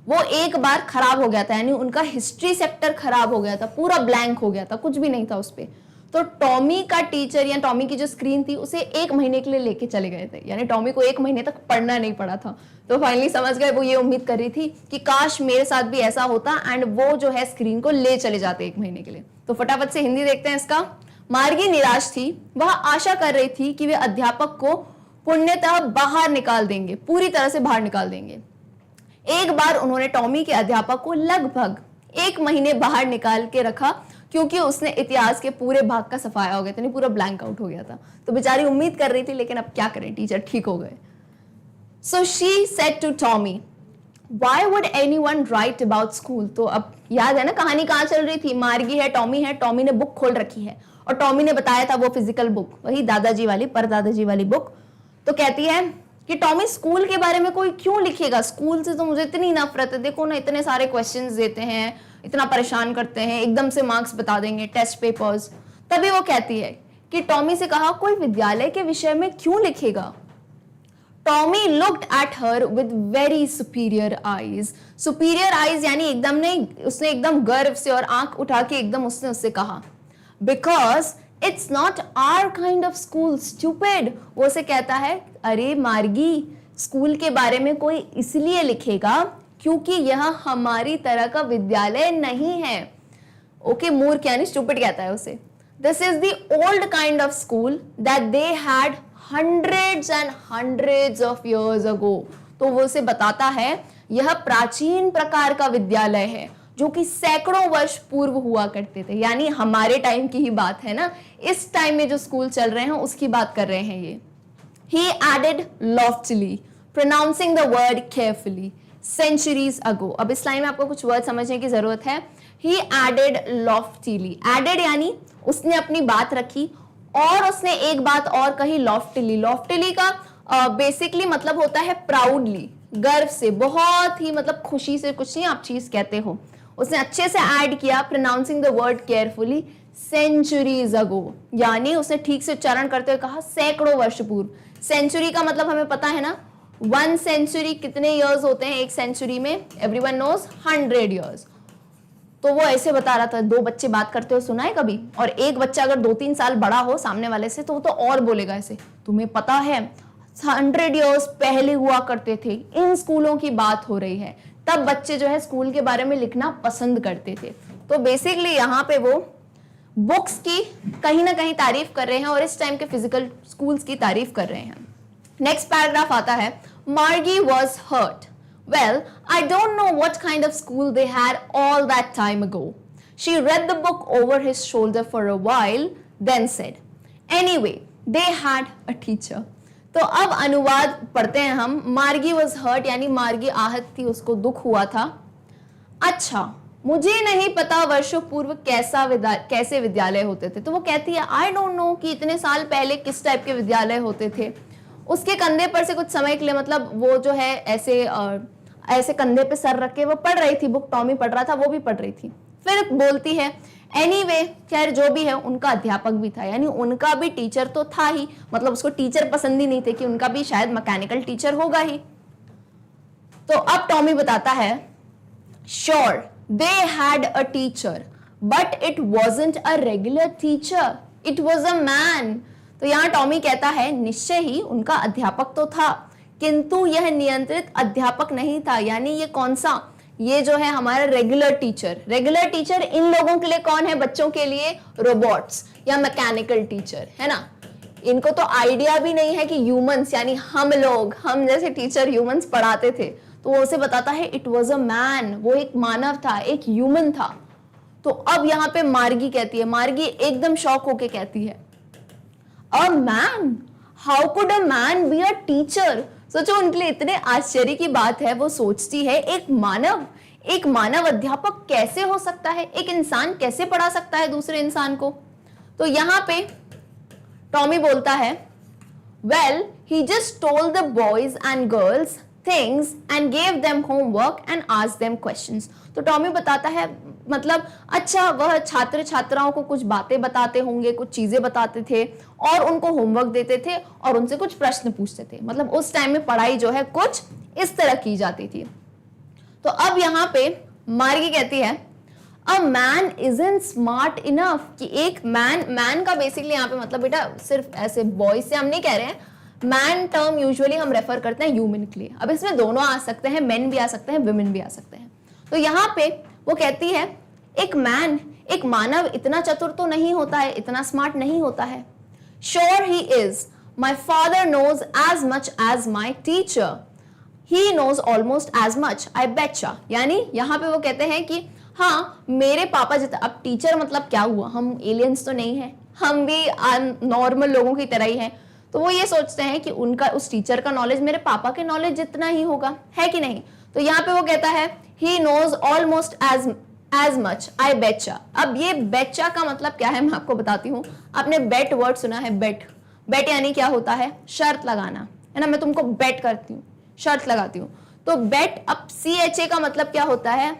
वो एक बार खराब हो गया था, यानी उनका हिस्ट्री सेक्टर खराब हो गया था, पूरा ब्लैंक हो गया था, कुछ भी नहीं था उस पे। तो टॉमी का टीचर या टॉमी की जो स्क्रीन थी उसे 1 महीने के लिए लेके चले गए थे, यानी टॉमी को 1 महीने तक पढ़ना नहीं पड़ा था। तो फाइनली समझ गए, वो ये उम्मीद कर रही थी कि काश मेरे साथ भी ऐसा होता एंड वो जो है स्क्रीन को ले चले जाते 1 महीने के लिए। तो फटाफट से हिंदी देखते हैं इसका। मार्गी निराश थी, वह आशा कर रही थी कि वे अध्यापक को पुण्यतः बाहर निकाल देंगे, पूरी तरह से बाहर निकाल देंगे। एक बार उन्होंने टॉमी के अध्यापक को लगभग 1 महीने बाहर निकाल के रखा, क्योंकि उसने इतिहास के पूरे भाग का सफाया हो गया था, पूरा ब्लैंक आउट हो गया था। तो बेचारी उम्मीद कर रही थी, लेकिन अब क्या करें, टीचर ठीक हो गए। So she said to Tommy, Why would anyone write about school? तो अब याद है ना कहानी कहाँ चल रही थी, मार्गी है, टॉमी ने बुक खोल रखी है और टॉमी ने बताया था वो फिजिकल बुक, वही दादाजी वाली, परदादाजी वाली बुक। तो कहती है कि टॉमी स्कूल के बारे में कोई क्यों लिखेगा, स्कूल से तो मुझे इतनी नफरत है, देखो ना इतने सारे क्वेश्चंस देते हैं, इतना परेशान करते हैं, एकदम से मार्क्स बता देंगे, टेस्ट पेपर्स। तभी वो कहती है कि टॉमी से कहा कोई विद्यालय के विषय में क्यों लिखेगा। Tommy looked at her with very superior eyes. Superior eyes यानी एकदम नहीं, उसने एकदम गर्व से और आंख उठा के एकदम उसने उससे कहा, because it's not our kind of school stupid. वो उसे कहता है, अरे मार्गी, स्कूल के बारे में कोई इसलिए लिखेगा क्योंकि यह हमारी तरह का विद्यालय नहीं है। ओके, मूर्ख यानी स्टूपिड कहता है उसे। This is the old kind of school that they had hundreds and hundreds of years ago। तो वो उसे बताता है यह प्राचीन प्रकार का विद्यालय है जो कि सैकड़ों वर्ष पूर्व हुआ करते थे, यानी हमारे टाइम की ही बात है ना, इस टाइम में जो स्कूल चल रहे हैं उसकी बात कर रहे हैं ये। He added loftily, pronouncing the word carefully, centuries ago. अब इस लाइन में आपको कुछ वर्ड समझने की जरूरत है। He added loftily, added यानी उसने अपनी बात रखी और उसने एक बात और कही loftily। loftily का बेसिकली मतलब होता है प्राउडली, गर्व से, बहुत ही मतलब खुशी से, कुछ नहीं आप चीज कहते हो। उसने अच्छे से ऐड किया pronouncing the word carefully centuries ago, यानी उसने ठीक से उच्चारण करते हुए कहा सैकड़ों वर्ष पूर्व। सेंचुरी का मतलब हमें पता है ना, 1 सेंचुरी कितने इयर्स होते हैं एक सेंचुरी में, एवरीवन नोज 100 इयर्स। तो वो ऐसे बता रहा था, 2 बच्चे बात करते हुए सुना है कभी? और एक बच्चा अगर 2-3 साल बड़ा हो सामने वाले से तो वो तो और बोलेगा ऐसे, तुम्हें पता है 100 इयर्स पहले हुआ करते थे, इन स्कूलों की बात हो रही है। तब बच्चे जो है स्कूल के बारे में लिखना पसंद करते थे। तो बेसिकली यहाँ पे वो बुक्स की कहीं ना कहीं तारीफ कर रहे हैं और इस टाइम के फिजिकल स्कूल्स की तारीफ कर रहे हैं। नेक्स्ट पैराग्राफ आता है, Margie was hurt. Well, I don't know what kind of school they had all that time ago. She read the book over his shoulder for a while, then said, anyway they had a teacher. तो अब अनुवाद पढ़ते हैं हम। मार्गी वॉज हर्ट यानी मार्गी आहत थी, उसको दुख हुआ था। अच्छा, मुझे नहीं पता वर्षों पूर्व कैसे विद्यालय होते थे। तो वो कहती है आई डोंट नो कि इतने साल पहले किस टाइप के विद्यालय होते थे। उसके कंधे पर से कुछ समय के लिए, मतलब वो जो है ऐसे कंधे पे सर रख के वो पढ़ रही थी बुक, टॉमी पढ़ रहा था, वो भी पढ़ रही थी। फिर बोलती है एनीवे, खैर जो भी है, उनका अध्यापक भी था, यानी उनका भी टीचर तो था ही, मतलब उसको टीचर पसंद ही नहीं थे कि उनका भी शायद मैकेनिकल टीचर होगा ही। तो अब टॉमी बताता है, sure they had a teacher but it wasn't a regular teacher, it was a man. तो यहाँ टॉमी कहता है निश्चय ही उनका अध्यापक तो था, किंतु यह नियंत्रित अध्यापक नहीं था। यानी ये कौन सा, ये जो है हमारा रेगुलर टीचर। रेगुलर टीचर इन लोगों के लिए कौन है? बच्चों के लिए रोबोट्स या मैकेनिकल टीचर, है ना। इनको तो आइडिया भी नहीं है कि ह्यूमंस यानी हम लोग, हम जैसे टीचर ह्यूमंस पढ़ाते थे। तो वो उसे बताता है इट वाज अ मैन, वो एक मानव था, एक ह्यूमन था। तो अब यहाँ पे मार्गी कहती है, मार्गी एकदम शॉक होके कहती है, a man, how could a man be a teacher. सोचो उनके लिए इतने आश्चर्य की बात है, वो सोचती है एक मानव अध्यापक कैसे हो सकता है, एक इंसान कैसे पढ़ा सकता है दूसरे इंसान को। तो यहाँ पे टॉमी बोलता है, well he just told the boys and girls things and gave them homework and asked them questions. तो टॉमी बताता है, मतलब अच्छा वह छात्र छात्राओं को कुछ बातें बताते होंगे, कुछ चीजें बताते थे और उनको होमवर्क देते थे और उनसे कुछ प्रश्न पूछते थे। मतलब उस टाइम में पढ़ाई जो है कुछ इस तरह की जाती थी। तो अब यहाँ पे मार्गी कहती है, a man isn't smart enough, कि एक मैन का बेसिकली यहाँ पे मतलब बेटा सिर्फ ऐसे बॉयज से हम नहीं कह रहे हैं, मैन टर्म यूजुअली हम रेफर करते हैं ह्यूमन के लिए। अब इसमें दोनों आ सकते हैं, मेन भी आ सकते हैं, वुमेन भी आ सकते हैं। तो यहाँ पे वो कहती है एक मैन, एक मानव इतना चतुर तो नहीं होता है, इतना स्मार्ट नहीं होता है। Sure he is, my father knows as much as my teacher, he knows almost as much, I betcha. यानी यहाँ पे वो कहते हैं कि हाँ मेरे पापा जितना, अब टीचर मतलब क्या हुआ, हम एलियंस तो नहीं है, हम भी नॉर्मल लोगों की तरह ही हैं। तो वो ये सोचते हैं कि उनका उस टीचर का नॉलेज मेरे पापा के नॉलेज जितना ही होगा, है कि नहीं। तो यहाँ पे वो कहता है he knows almost as much, I betcha. अब ये बेचा का मतलब क्या है मैं आपको बताती हूँ। आपने बेट वर्ड सुना है, बेट, बेट यानी क्या होता है, शर्त लगाना, है ना। मैं तुमको बेट करती हूँ, शर्त लगाती हूँ। तो बेट, अब CHA का मतलब क्या होता है,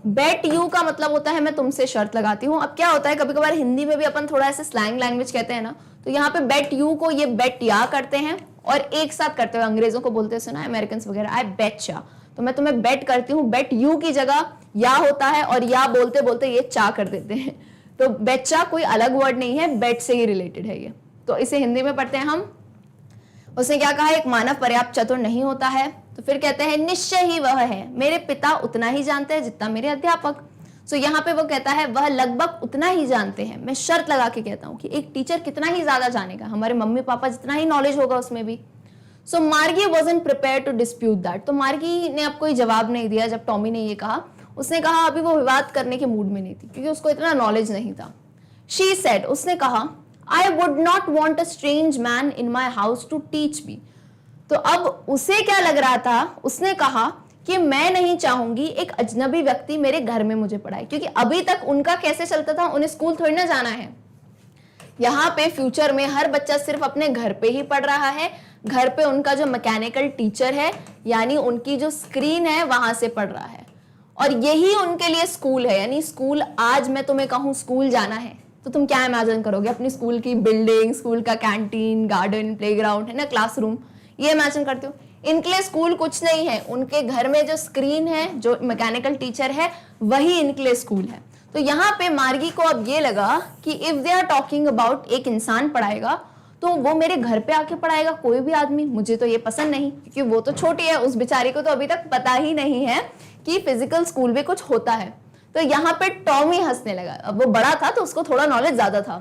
बेट यू का मतलब होता है मैं तुमसे शर्त लगाती हूँ। अब क्या होता है, कभी कभार हिंदी में भी अपन थोड़ा ऐसे स्लैंग लैंग्वेज कहते हैं ना, तो यहाँ पे बेट यू को ये बेट या करते हैं और एक साथ करते हुए अंग्रेजों को बोलते सुना है, अमेरिकन वगैरह, आई बेट या। तो मैं तुम्हें बेट करती हूँ, बेट यू की जगह या होता है और या बोलते बोलते ये चा कर देते हैं। तो बेचा कोई अलग वर्ड नहीं है, बेट से ही रिलेटेड है ये। तो इसे हिंदी में पढ़ते हैं हम। उसने क्या कहा, एक मानव पर्याप्त चतुर नहीं होता है। तो फिर कहते हैं निश्चय ही वह है, मेरे पिता उतना ही जानते हैं जितना मेरे अध्यापक। सो यहाँ पे वो कहता है वह लगभग उतना ही जानते हैं। मैं शर्त लगा के कहता हूँ कि एक टीचर कितना ही ज्यादा जानेगा, हमारे मम्मी पापा जितना ही नॉलेज होगा उसमें भी। So Margie wasn't prepared to dispute that. तो मार्गी ने अब कोई जवाब नहीं दिया जब टॉमी ने ये कहा। उसने कहा अभी वो विवाद करने के मूड में नहीं थी क्योंकि उसको इतना नॉलेज नहीं था। शी सेड, उसने कहा, I would not want a strange man in my house to teach me. तो अब उसे क्या लग रहा था, उसने कहा कि मैं नहीं चाहूंगी एक अजनबी व्यक्ति मेरे घर में मुझे पढ़ाए, क्योंकि अभी तक उनका कैसे चलता था, उन्हें स्कूल थोड़ी ना जाना है। यहाँ पे फ्यूचर में हर बच्चा सिर्फ अपने घर पे ही पढ़ रहा है। घर पे उनका जो मैकेनिकल टीचर है यानी उनकी जो स्क्रीन है वहां से पढ़ रहा है, और यही उनके लिए स्कूल है। यानी स्कूल, आज मैं तुम्हें कहूँ स्कूल जाना है तो तुम क्या इमेजिन करोगे? अपनी स्कूल की बिल्डिंग, स्कूल का कैंटीन, गार्डन, प्लेग्राउंड, है ना, क्लासरूम, ये इमेजिन करते हो। इनके लिए स्कूल कुछ नहीं है, उनके घर में जो स्क्रीन है, जो मैकेनिकल टीचर है, वही इनके लिए स्कूल है। तो यहाँ पे मार्गी को अब ये लगा कि if they are talking about एक इंसान पढ़ाएगा तो वो मेरे घर पे आके पढ़ाएगा कोई भी आदमी, मुझे तो ये पसंद नहीं, क्योंकि वो तो छोटी है, उस बेचारी को तो अभी तक पता ही नहीं है कि फिजिकल स्कूल भी कुछ होता है। तो यहाँ पे टॉमी हंसने लगा। अब वो बड़ा था तो उसको थोड़ा नॉलेज ज्यादा था।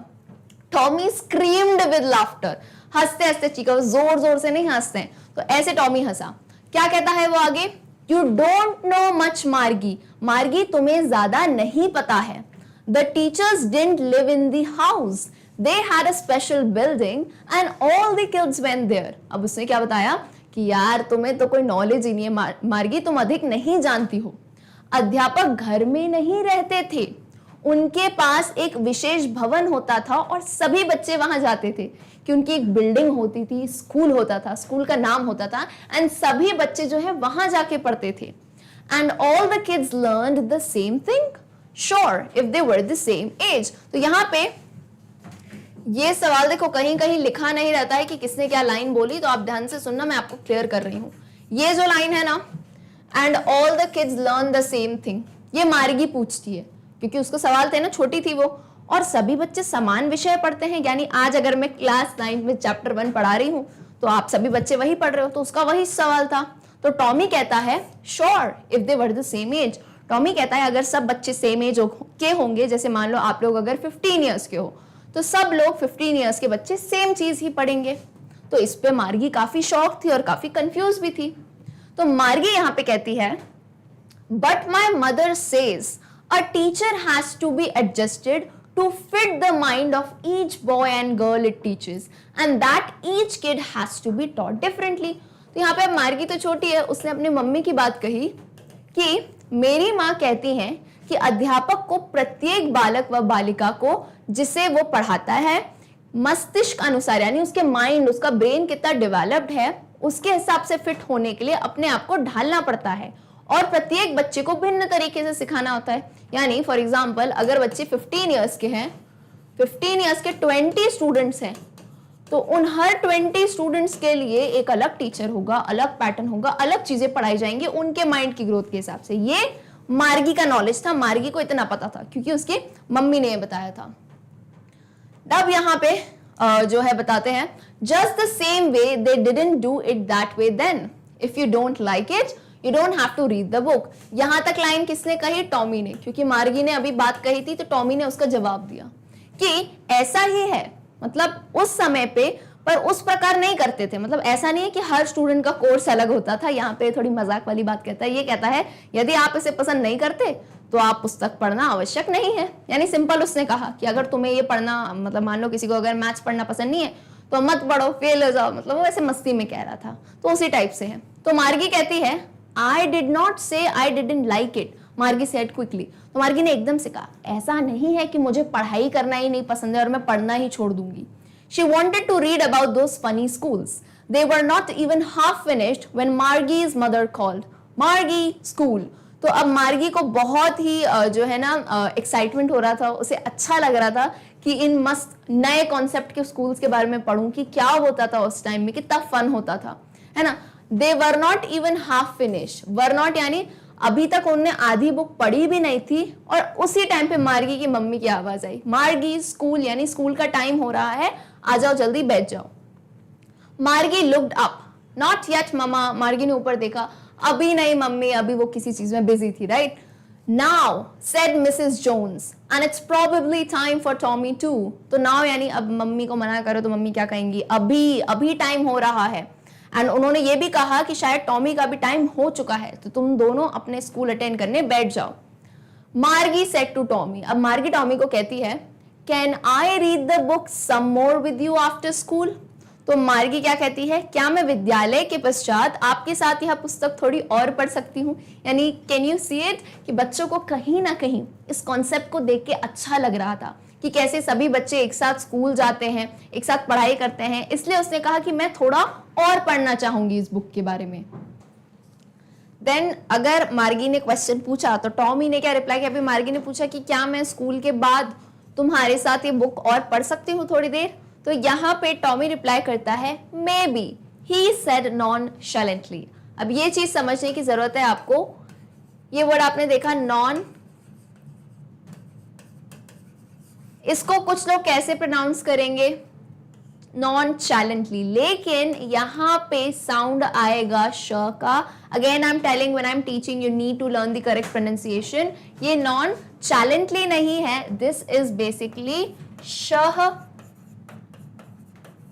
टॉमी स्क्रीम्ड विद लाफ्टर, हंसते हंसते चीखा, जोर जोर से नहीं हंसते, तो ऐसे टॉमी हंसा। क्या कहता है वो आगे? यू डोंट नो मच मार्गी, मार्गी तुम्हें ज्यादा नहीं पता है। The teachers didn't live in the house, they had a special building and all the kids went there. अब उसने क्या बताया कि यार तुम्हें तो कोई नॉलेज ही नहीं है मार्गी, तुम अधिक नहीं जानती हो। अध्यापक घर में नहीं रहते थे, उनके पास एक विशेष भवन होता था और सभी बच्चे वहां जाते थे, कि उनकी एक बिल्डिंग होती थी, स्कूल होता था, स्कूल का नाम होता था, एंड सभी बच्चे जो है वहां जाके पढ़ते थे। And all the kids learned the same thing, sure if they were the same age. तो यहाँ पे ये सवाल देखो, कहीं कहीं लिखा नहीं रहता है कि किसने क्या लाइन बोली, तो आप ध्यान से सुनना, मैं आपको क्लियर कर रही हूं। ये जो लाइन है ना, and all the kids learn the same thing, ये मार्गी पूछती है, क्योंकि उसको सवाल थे ना, छोटी थी वो, और सभी बच्चे समान विषय पढ़ते हैं। यानी आज अगर मैं क्लास 9 में चैप्टर 1 पढ़ा रही हूं तो आप सभी बच्चे वही पढ़ रहे हो, तो उसका वही सवाल था। तो टॉमी कहता है sure if they were the same age. Tommy कहता है अगर सब बच्चे सेम एज के होंगे, जैसे मान लो आप लोग अगर 15 ईयर्स के हो, तो सब लोग 15 ईयर्स के बच्चे सेम चीज ही पढ़ेंगे। तो इस पे मार्गी काफी शॉक थी और काफी कंफ्यूज भी थी। तो मार्गी यहाँ पे कहती है, but my mother says a teacher has to be adjusted to fit the mind of each boy and girl it teaches and that each kid has to be taught differently। तो यहाँ पे मार्गी तो छोटी है, उसने अपनी मम्मी की बात कही कि मेरी माँ कहती हैं कि अध्यापक को प्रत्येक बालक व बालिका को जिसे वो पढ़ाता है मस्तिष्क अनुसार, यानी उसके माइंड, उसका ब्रेन कितना डेवलप्ड है उसके हिसाब से फिट होने के लिए अपने आप को ढालना पड़ता है, और प्रत्येक बच्चे को भिन्न तरीके से सिखाना होता है। यानी फॉर एग्जांपल अगर बच्चे 15 इयर्स के हैं, 15 इयर्स के 20 स्टूडेंट्स हैं, तो उन हर 20 स्टूडेंट्स के लिए एक अलग टीचर होगा, अलग पैटर्न होगा, अलग चीजें पढ़ाई जाएंगी उनके माइंड की ग्रोथ के हिसाब से। ये मार्गी का नॉलेज था, मार्गी को इतना पता था क्योंकि उसकी मम्मी ने बताया था। अब यहाँ पे जो है बताते हैं, just the same way they didn't do it that way then, if you don't like it You don't have to read the book। यहां तक लाइन किसने कही? टॉमी ने, क्योंकि मार्गी ने अभी बात कही थी तो टॉमी ने उसका जवाब दिया कि ऐसा ही है। मतलब उस समय पे पर उस प्रकार नहीं करते थे, मतलब ऐसा नहीं है कि हर स्टूडेंट का कोर्स अलग होता था। यहाँ पे थोड़ी मजाक वाली बात कहता है, ये कहता है यदि आप इसे पसंद नहीं करते तो आप पुस्तक पढ़ना आवश्यक नहीं है। यानी सिंपल उसने कहा कि अगर तुम्हें ये पढ़ना, मतलब मान लो किसी को अगर मैथ्स पढ़ना पसंद नहीं है तो मत पढ़ो, फेल हो जाओ, मतलब वो ऐसे मस्ती में कह रहा था, तो उसी टाइप से है। तो मार्गी कहती है I did not say I didn't like it, मार्गी said quickly। तो मार्गी ने एकदम से कहा ऐसा नहीं है कि मुझे पढ़ाई करना ही नहीं पसंद है और मैं पढ़ना ही छोड़ दूंगी। She wanted to read about those funny schools. They were not even half finished when Margie's mother called. Margie, school। तो अब मार्गी को बहुत ही जो है ना एक्साइटमेंट हो रहा था, उसे अच्छा लग रहा था कि इन मस्त नए कॉन्सेप्ट के स्कूल्स के बारे में पढ़ूं कि क्या होता था उस टाइम में, कितना फन होता था, है ना। They were not even half finished। were not यानी अभी तक उन्होंने आधी बुक पढ़ी भी नहीं थी, और उसी टाइम पे मार्गी की मम्मी की आवाज आई, मार्गी स्कूल, यानी स्कूल का टाइम हो रहा है, आ जाओ जल्दी बैठ जाओ। मार्गी looked up, not yet mama, मार्गी ने ऊपर देखा, अभी नहीं मम्मी, अभी वो किसी चीज में बिजी थी, right. Now said Mrs Jones and it's probably time for Tommy too. तो नाउ यानी अब मम्मी को मना करो तो मम्मी क्या कहेंगी, अभी अभी टाइम हो रहा है। एंड उन्होंने ये भी कहा कि शायद टॉमी का भी टाइम हो चुका है, तो तुम दोनों अपने स्कूल अटेंड करने बैठ जाओ। मार्गी सेड टू टॉमी, अब मार्गी टॉमी को कहती है, can I read the book some more with you after school. तो मार्गी क्या कहती है, क्या मैं विद्यालय के पश्चात आपके साथ यह पुस्तक थोड़ी और पढ़ सकती हूँ। यानी कैन यू सी इट, कि बच्चों को कहीं ना कहीं इस कॉन्सेप्ट को देख के अच्छा लग रहा था कि कैसे सभी बच्चे एक साथ स्कूल जाते हैं, एक साथ पढ़ाई करते हैं, इसलिए उसने कहा कि मैं थोड़ा और पढ़ना चाहूंगी इस बुक के बारे में। देन अगर मार्गी ने क्वेश्चन पूछा तो टॉमी ने क्या रिप्लाई किया, अभी मार्गी ने पूछा कि क्या मैं स्कूल के बाद तुम्हारे साथ ये बुक और पढ़ सकती हूँ थोड़ी देर। तो यहाँ पे टॉमी रिप्लाई करता है, मे बी, ही सेड नॉनशैलेंटली। अब ये चीज समझने की जरूरत है आपको, ये वर्ड आपने देखा नॉन, इसको कुछ लोग कैसे प्रोनाउंस करेंगे, नॉनचैलेंटली, लेकिन यहाँ पे साउंड आएगा श का। Again I am telling, when I am teaching you need to learn the correct pronunciation. ये नॉनचैलेंटली नहीं है, दिस इज बेसिकली शह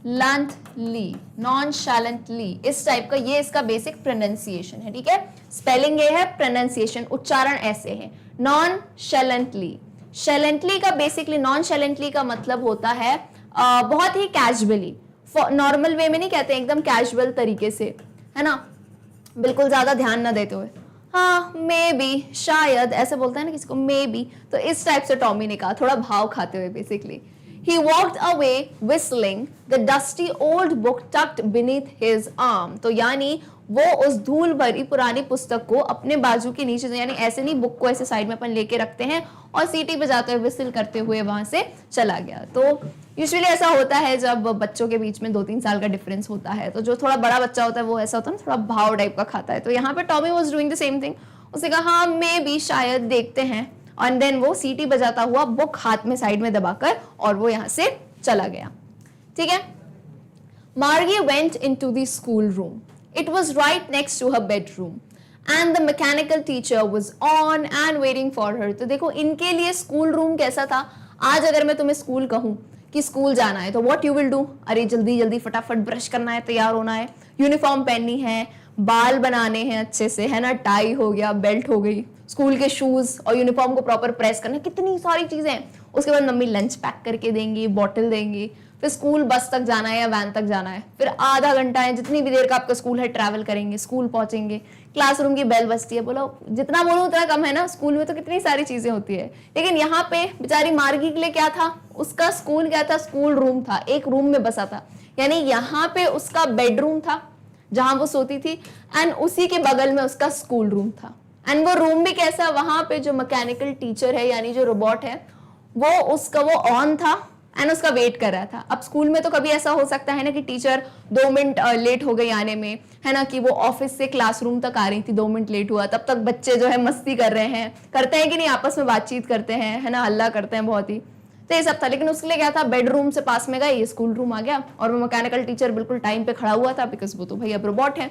लंटली, नॉनशैलेंटली, इस टाइप का ये इसका बेसिक प्रोनाउंसिएशन है, ठीक है। स्पेलिंग ये है, प्रोनाउंसिएशन उच्चारण ऐसे है, नॉनशैलेंटली। शैलेंटली का बेसिकली, नॉनशैलेंटली का मतलब होता है बहुत ही कैजुअली, नॉर्मल वे में नहीं कहते, एकदम कैजुअल तरीके से, है ना, बिल्कुल ज्यादा ध्यान ना देते हुए। हाँ, मे बी, शायद, ऐसे बोलता है ना किसी को, मे बी, तो इस टाइप से टॉमी ने कहा, थोड़ा भाव खाते हुए basically. He walked away whistling, the dusty old book tucked beneath his arm. तो यानी वो उस धूल भरी पुरानी पुस्तक को अपने बाजू के नीचे, यानी ऐसे नहीं, बुक को ऐसे साइड में अपन लेके रखते हैं और सीटी बजाते हुए, विसिल करते हुए वहां से चला गया। तो यूजुअली ऐसा होता है जब बच्चों के बीच में 2-3 साल का डिफरेंस होता है, तो जो थोड़ा बड़ा बच्चा होता है वो ऐसा होता है ना, थोड़ा भाव टाइप का खाता है। तो यहाँ पे Tommy was doing the same thing, उसने कहा हाँ मे बी, शायद, देखते हैं, और देन वो सीटी बजाता हुआ बुक हाथ में साइड में दबाकर और वो यहां से चला गया, ठीक है। Margie went into the school room, it was right next to her bedroom and the mechanical teacher was on and waiting for her. तो देखो इनके लिए स्कूल रूम कैसा था। आज अगर मैं तुम्हें स्कूल कहूं कि स्कूल जाना है तो व्हाट यू विल डू, अरे जल्दी जल्दी फटाफट ब्रश करना है, तैयार होना है, यूनिफॉर्म पहननी है, बाल बनाने हैं अच्छे से, है ना, टाई हो गया, बेल्ट हो गई, स्कूल के शूज और यूनिफॉर्म को प्रॉपर प्रेस करना, कितनी सारी चीजें हैं। उसके बाद मम्मी लंच पैक करके देंगी, बॉटल देंगी, फिर स्कूल बस तक जाना है या वैन तक जाना है, फिर आधा घंटा है, जितनी भी देर का आपका स्कूल है, ट्रैवल करेंगे, स्कूल पहुंचेंगे, क्लासरूम की बेल बजती है। बोलो जितना बोलो उतना कम है ना, स्कूल में तो कितनी सारी चीजें होती है। लेकिन यहाँ पे बेचारी मार्गी के लिए क्या था, उसका स्कूल क्या था, स्कूल रूम था, एक रूम में बसा था। यानी यहाँ पे उसका बेडरूम था जहां वो सोती थी, एंड उसी के बगल में उसका स्कूल रूम था। एंड वो रूम भी कैसा, वहां पे जो मैकेनिकल टीचर है यानी जो रोबोट है वो ऑन था एंड उसका वेट कर रहा था। अब स्कूल में तो कभी ऐसा हो सकता है ना कि टीचर 2 मिनट लेट हो गई आने में, है ना, कि वो ऑफिस से क्लासरूम तक आ रही थी, 2 मिनट लेट हुआ, तब तक बच्चे जो है मस्ती कर रहे हैं, करते हैं कि नहीं, आपस में बातचीत करते हैं, है ना, हल्ला करते हैं बहुत ही, तो ये सब था। लेकिन उसके लिए क्या था, बेडरूम से पास में गए, ये स्कूल रूम आ गया, और वो मैकेनिकल टीचर बिल्कुल टाइम पे खड़ा हुआ था, बिकॉज वो तो भाई अब रोबोट है।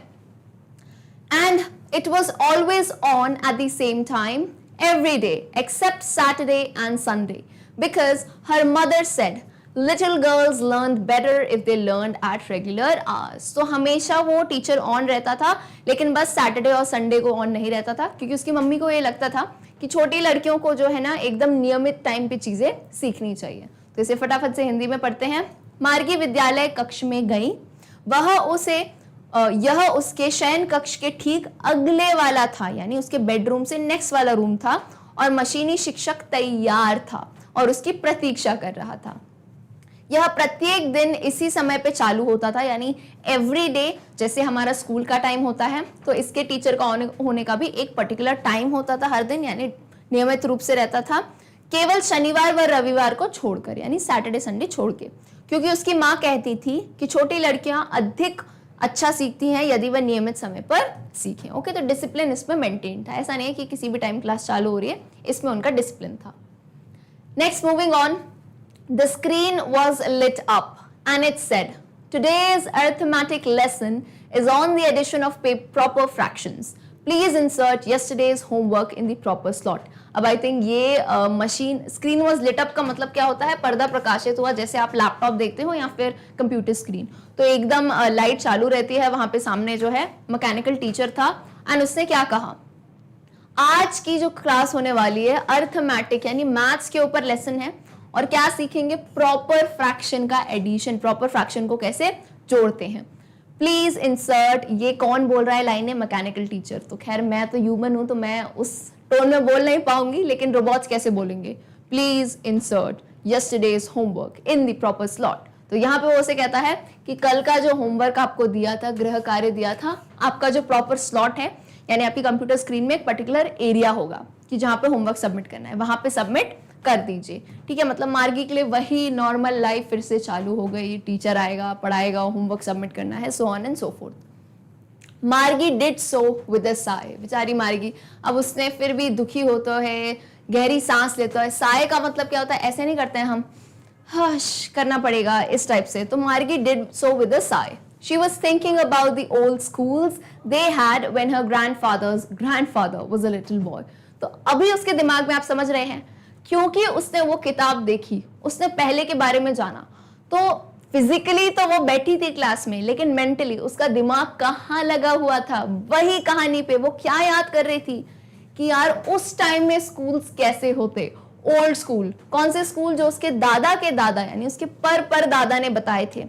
And it was always on at the same time every day except Saturday and Sunday because her mother said little girls learned better if they learned at regular hours. तो हमेशा वो टीचर ऑन रहता था, लेकिन बस सैटरडे और संडे को ऑन नहीं रहता था, क्योंकि उसकी मम्मी को ये लगता था कि छोटी लड़कियों को जो है ना एकदम नियमित टाइम पे चीजें सीखनी चाहिए। तो इसे फटाफट से हिंदी में पढ़ते हैं। मार्गी विद्यालय कक्ष में गई, यह उसके शयन कक्ष के ठीक अगले वाला था, यानी उसके बेडरूम से नेक्स्ट वाला रूम था, और मशीनी शिक्षक तैयार था और उसकी प्रतीक्षा कर रहा था। यह प्रत्येक दिन इसी समय पे चालू होता था, यानी एवरी डे, जैसे हमारा स्कूल का टाइम होता है तो इसके टीचर का होने का भी एक पर्टिकुलर टाइम होता था हर दिन, यानी नियमित रूप से रहता था, केवल शनिवार व रविवार को छोड़कर, यानी सैटरडे संडे छोड़ के, क्योंकि उसकी माँ कहती थी कि छोटी लड़कियां अधिक अच्छा सीखती हैं यदि वह नियमित समय पर सीखें। ओके, तो डिसिप्लिन इसमें मेंटेन था, ऐसा नहीं है कि किसी भी टाइम क्लास चालू हो रही है, इसमें उनका डिसिप्लिन था। Next, moving on, the screen was lit up and it said today's arithmetic lesson is on the addition of proper fractions. Please insert yesterday's homework in the proper slot. अब आई थिंक ये machine screen was lit up का मतलब क्या होता है, पर्दा प्रकाशित हुआ, जैसे आप लैपटॉप देखते हो या फिर कंप्यूटर स्क्रीन, तो एकदम लाइट चालू रहती है। वहां पे सामने जो है मैकेनिकल टीचर था एंड उसने क्या कहा, आज की जो क्लास होने वाली है अर्थमेटिक यानी मैथ्स के ऊपर लेसन है और क्या सीखेंगे, प्रॉपर फ्रैक्शन का एडिशन, प्रॉपर फ्रैक्शन को कैसे जोड़ते हैं। प्लीज इंसर्ट, ये कौन बोल रहा है लाइन है, मैकेनिकल टीचर। तो खैर मैं तो ह्यूमन हूं तो मैं उस टोन में बोल नहीं पाऊंगी, लेकिन रोबोट्स कैसे बोलेंगे, please insert yesterday's homework in the proper slot. तो यहाँ पे वो उसे कहता है कि कल का जो होमवर्क आपको दिया था, गृह कार्य दिया था, आपका जो प्रॉपर स्लॉट है, यानी आपकी कंप्यूटर स्क्रीन में एक पर्टिकुलर एरिया होगा कि जहां पे होमवर्क सबमिट करना है, वहां पे सबमिट कर दीजिए। ठीक है, मतलब मार्गी के लिए वही नॉर्मल लाइफ फिर से चालू हो गई, टीचर आएगा, पढ़ाएगा, होमवर्क सबमिट करना है, so on and so forth. Margie did so with a sigh, बेचारी मार्गी, अब उसने फिर भी दुखी होता है, गहरी सांस लेता है। साय का मतलब क्या होता है, ऐसे नहीं करते हैं हम, हश करना पड़ेगा इस टाइप से। तो मार्गी did so with a Sai. She was thinking about the old schools they had when her grandfather's grandfather was a little boy. तो अभी उसके दिमाग में, आप समझ रहे हैं, क्योंकि उसने वो किताब देखी, उसने पहले के बारे में जाना, तो फिजिकली तो वो बैठी थी क्लास में, लेकिन मेंटली उसका दिमाग कहाँ लगा हुआ था, वही कहानी पे। वो क्या याद कर रही थी कि यार उस टाइम में स्कूल्स कैसे होते, ओल्ड स्कूल। कौन से स्कूल, जो उसके दादा के दादा यानी उसके पर दादा ने बताए थे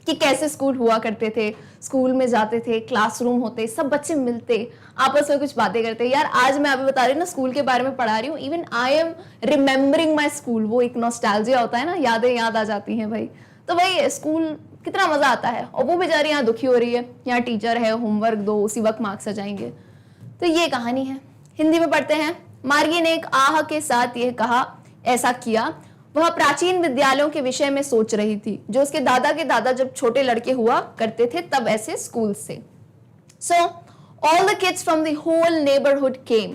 कि कैसे स्कूल हुआ करते थे। स्कूल में जाते थे, क्लासरूम होते, सब बच्चे मिलते, आपस में कुछ बातें करते। यार आज मैं अभी बता रही हूँ ना, स्कूल के बारे में पढ़ा रही हूँ, even I am remembering my school. वो एक नॉस्टैल्जिया होता है ना, यादें याद आ जाती हैं भाई। तो भाई स्कूल कितना मजा आता है, और वो बेचारी यहाँ दुखी हो रही है, यहाँ टीचर है, होमवर्क दो, उसी वक्त मार्क्स आ जाएंगे। तो ये कहानी है, हिंदी में पढ़ते हैं। मार्गी ने एक आह के साथ यह कहा, ऐसा किया, वह प्राचीन विद्यालयों के विषय में सोच रही थी, जो उसके दादा के दादा जब छोटे लड़के हुआ करते थे तब ऐसे स्कूल से। So all the kids from the whole neighborhood came,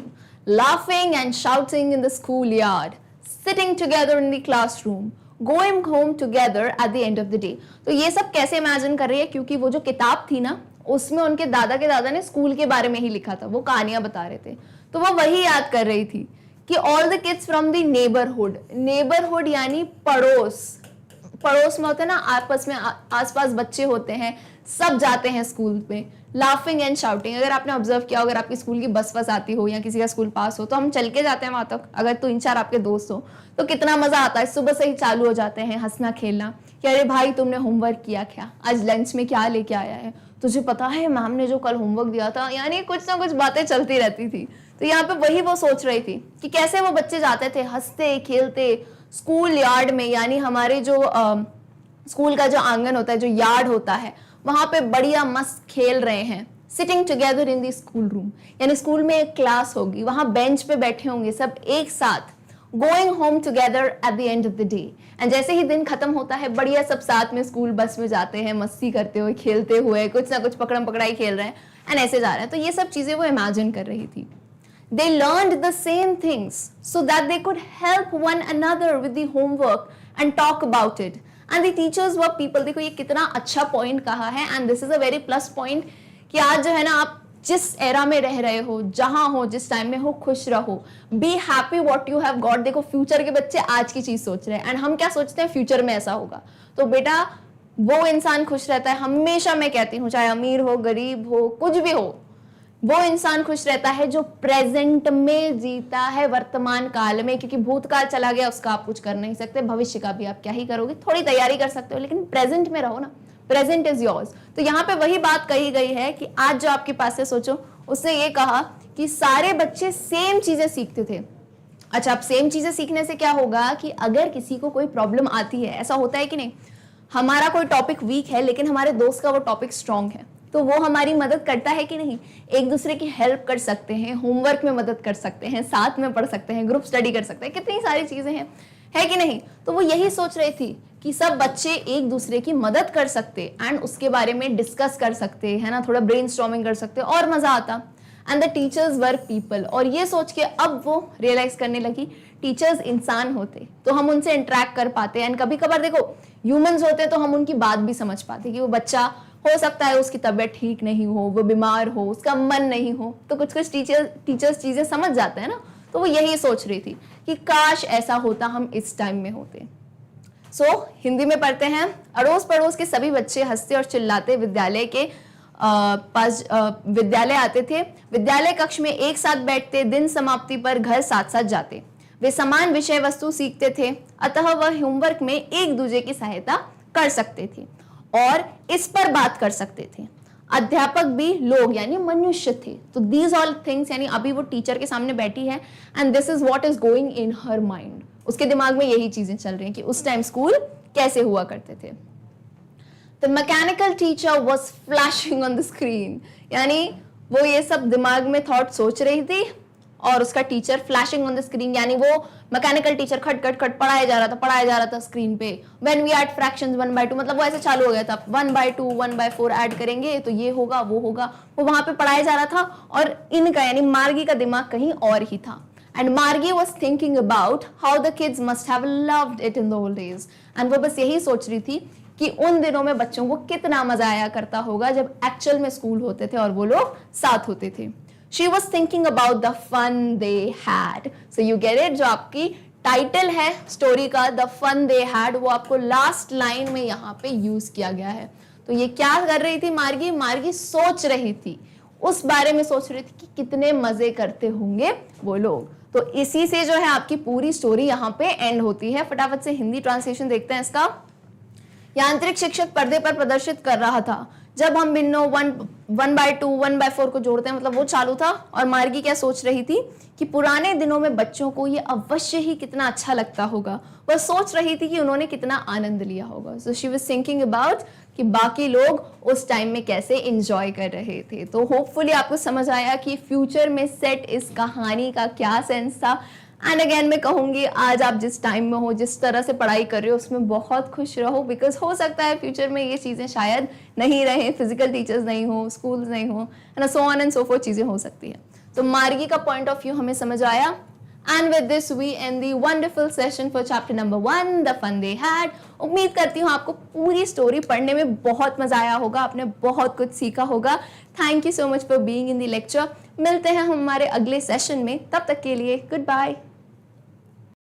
laughing and shouting in the schoolyard, sitting together in the classroom, going home together at the end of the day. तो ये सब कैसे इमेजिन कर रही है, क्योंकि वो जो किताब थी ना, उसमें उनके दादा के दादा ने स्कूल के बारे में ही लिखा था, वो कहानियां बता रहे थे, तो वो वही याद कर रही थी कि all the kids from the neighbourhood, neighbourhood यानी पड़ोस, पड़ोस में होते हैं ना, आपस में आसपास बच्चे होते हैं, सब जाते हैं स्कूल में, लाफिंग एंड शाउटिंग। अगर आपने ऑब्जर्व किया, अगर आपकी स्कूल की बस आती हो या किसी का स्कूल पास हो, तो हम चल के जाते हैं वहां तक, अगर 3-4 आपके दोस्त हो तो कितना मजा आता है। सुबह से ही चालू हो जाते हैं हंसना खेलना कि अरे भाई तुमने होमवर्क किया क्या, आज लंच में क्या लेके आया है, तुझे पता है मैम ने जो कल होमवर्क दिया था, यानी कुछ ना कुछ बातें चलती रहती थी। तो यहाँ पे वही वो सोच रही थी कि कैसे वो बच्चे जाते थे हंसते खेलते स्कूल यार्ड में, यानी हमारे जो स्कूल का जो आंगन होता है, जो यार्ड होता है, वहां पे बढ़िया मस्त खेल रहे हैं। Sitting together in the school room, यानी स्कूल में एक क्लास होगी, वहां बेंच पे बैठे होंगे सब एक साथ। Going home together at the end of the day, and जैसे ही दिन खत्म होता है, बढ़िया सब साथ में स्कूल बस में जाते हैं, मस्ती करते हुए, खेलते हुए, कुछ ना कुछ पकड़म पकड़ाई खेल रहे हैं एंड ऐसे जा रहे हैं। तो ये सब चीजें वो इमेजिन कर रही थी। They learned the same things so that they could help one another with the homework and talk about it. And the teachers were people. देखो ये कितना अच्छा पॉइंट कहा है, and this is a very plus point कि आज जो है ना, आप जिस एरा में रह रहे हो, जहां हो, जिस टाइम में हो, खुश रहो, be happy what you have got. देखो फ्यूचर के बच्चे आज की चीज सोच रहे हैं, एंड हम क्या सोचते हैं, फ्यूचर में ऐसा होगा। तो बेटा वो इंसान खुश रहता है हमेशा, मैं कहती हूँ, चाहे अमीर हो, गरीब हो, कुछ भी हो, वो इंसान खुश रहता है जो प्रेजेंट में जीता है, वर्तमान काल में, क्योंकि भूतकाल चला गया, उसका आप कुछ कर नहीं सकते, भविष्य का भी आप क्या ही करोगे, थोड़ी तैयारी कर सकते हो, लेकिन प्रेजेंट में रहो ना, प्रेजेंट इज योर्स। तो यहाँ पे वही बात कही गई है कि आज जो आपके पास है, सोचो, उसने ये कहा कि सारे बच्चे सेम चीजें सीखते थे। अच्छा, अब सेम चीजें सीखने से क्या होगा कि अगर किसी को कोई प्रॉब्लम आती है, ऐसा होता है कि नहीं, हमारा कोई टॉपिक वीक है लेकिन हमारे दोस्त का वो टॉपिक स्ट्रांग है, तो वो हमारी मदद करता है कि नहीं, एक दूसरे की हेल्प कर सकते हैं, होमवर्क में मदद कर सकते हैं, साथ में पढ़ सकते हैं, ग्रुप स्टडी कर सकते हैं, कितनी सारी चीजें हैं, है कि नहीं। तो वो यही सोच रही थी कि सब बच्चे एक दूसरे की मदद कर सकते एंड उसके बारे में डिस्कस कर सकते, है ना, थोड़ा ब्रेनस्टॉर्मिंग कर सकते और मजा आता। And the teachers were people, और ये सोच के अब वो रियलाइज करने लगी, टीचर्स इंसान होते तो हम उनसे इंटरेक्ट कर पाते, एंड कभी कभार देखो ह्यूमंस होते तो हम उनकी बात भी समझ पाते कि वो बच्चा हो सकता है उसकी तबीयत ठीक नहीं हो, वो बीमार हो, उसका मन नहीं हो, तो कुछ कुछ टीचर्स चीजें समझ जाते हैं ना। तो वो यही सोच रही थी कि काश ऐसा होता, हम इस टाइम में होते। हिंदी में पढ़ते हैं। अड़ोस पड़ोस के सभी बच्चे हंसते और चिल्लाते विद्यालय के पास विद्यालय आते थे। विद्यालय कक्ष में एक साथ बैठते, दिन समाप्ति पर घर साथ साथ जाते। वे समान विषय वस्तु सीखते थे, अतः वह होमवर्क में एक दूसरे की सहायता कर सकते थे और इस पर बात कर सकते थे। अध्यापक भी लोग यानी मनुष्य थे। तो दीज ऑल थिंग्स, यानी अभी वो टीचर के सामने बैठी है and this is what is going in her mind. उसके दिमाग में यही चीजें चल रही हैं कि उस टाइम स्कूल कैसे हुआ करते थे। The mechanical teacher was flashing on the screen, यानी वो ये सब दिमाग में थॉट सोच रही थी और उसका teacher flashing on the screen, यानी वो मैकेनिकल टीचर खट खट खट पढ़ाया जा रहा था स्क्रीन पे। व्हेन वी ऐड फ्रैक्शंस 1/2, मतलब वो ऐसे चालू हो गया था, 1/2 1/4 ऐड करेंगे तो ये होगा वो होगा, वो वहां पे पढ़ाया जा रहा था और इनका यानी मार्गी का दिमाग कहीं और ही था। And Margie was thinking about how the kids must have loved it in the old days. And वो बस यही सोच रही थी कि उन दिनों में बच्चों को कितना मजा आया करता होगा जब एक्चुअल में स्कूल होते थे और वो लोग साथ होते थे। She was thinking about the fun they had. So you get it? जो आपकी टाइटल है स्टोरी का, the fun they had, वो आपको लास्ट लाइन में यहाँ पे यूज किया गया है। तो ये क्या कर रही थी मार्गी? मार्गी सोच रही थी, उस बारे में सोच रही थी कि कितने मजे करते होंगे वो लोग। तो इसी से जो है आपकी पूरी स्टोरी यहाँ पे एंड होती है। फटाफट से हिंदी ट्रांसलेशन देखते हैं इसका। यांत्रिक शिक्षक पर्दे पर प्रदर्शित कर रहा था जब हम भिन्नों 1/2 1/4 को जोड़ते हैं, मतलब वो चालू था। और मार्गी क्या सोच रही थी कि पुराने दिनों में बच्चों को ये अवश्य ही कितना अच्छा लगता होगा। वह सोच रही थी कि उन्होंने कितना आनंद लिया होगा। So she was thinking about कि बाकी लोग उस टाइम में कैसे एंजॉय कर रहे थे। तो होपफुली आपको समझ आया कि फ्यूचर में सेट इस कहानी का क्या सेंस था। एंड अगेन मैं कहूंगी, आज आप जिस टाइम में हो, जिस तरह से पढ़ाई कर रहे हो, उसमें बहुत खुश रहो, बिकॉज हो सकता है फ्यूचर में ये चीजें शायद नहीं रहे, फिजिकल टीचर्स नहीं हो, स्कूल नहीं हो, है ना, सो ऑन एंड सो फोर्थ चीजें हो सकती है। तो मार्गी का पॉइंट ऑफ व्यू हमें समझ आया। And with this we end the wonderful session for chapter number 1, the fun they had. उम्मीद करती हूँ आपको पूरी स्टोरी पढ़ने में बहुत मजा आया होगा, आपने बहुत कुछ सीखा होगा। Thank you so much for being in the lecture. मिलते हैं हम हमारे अगले सेशन में, तब तक के लिए गुड बाय।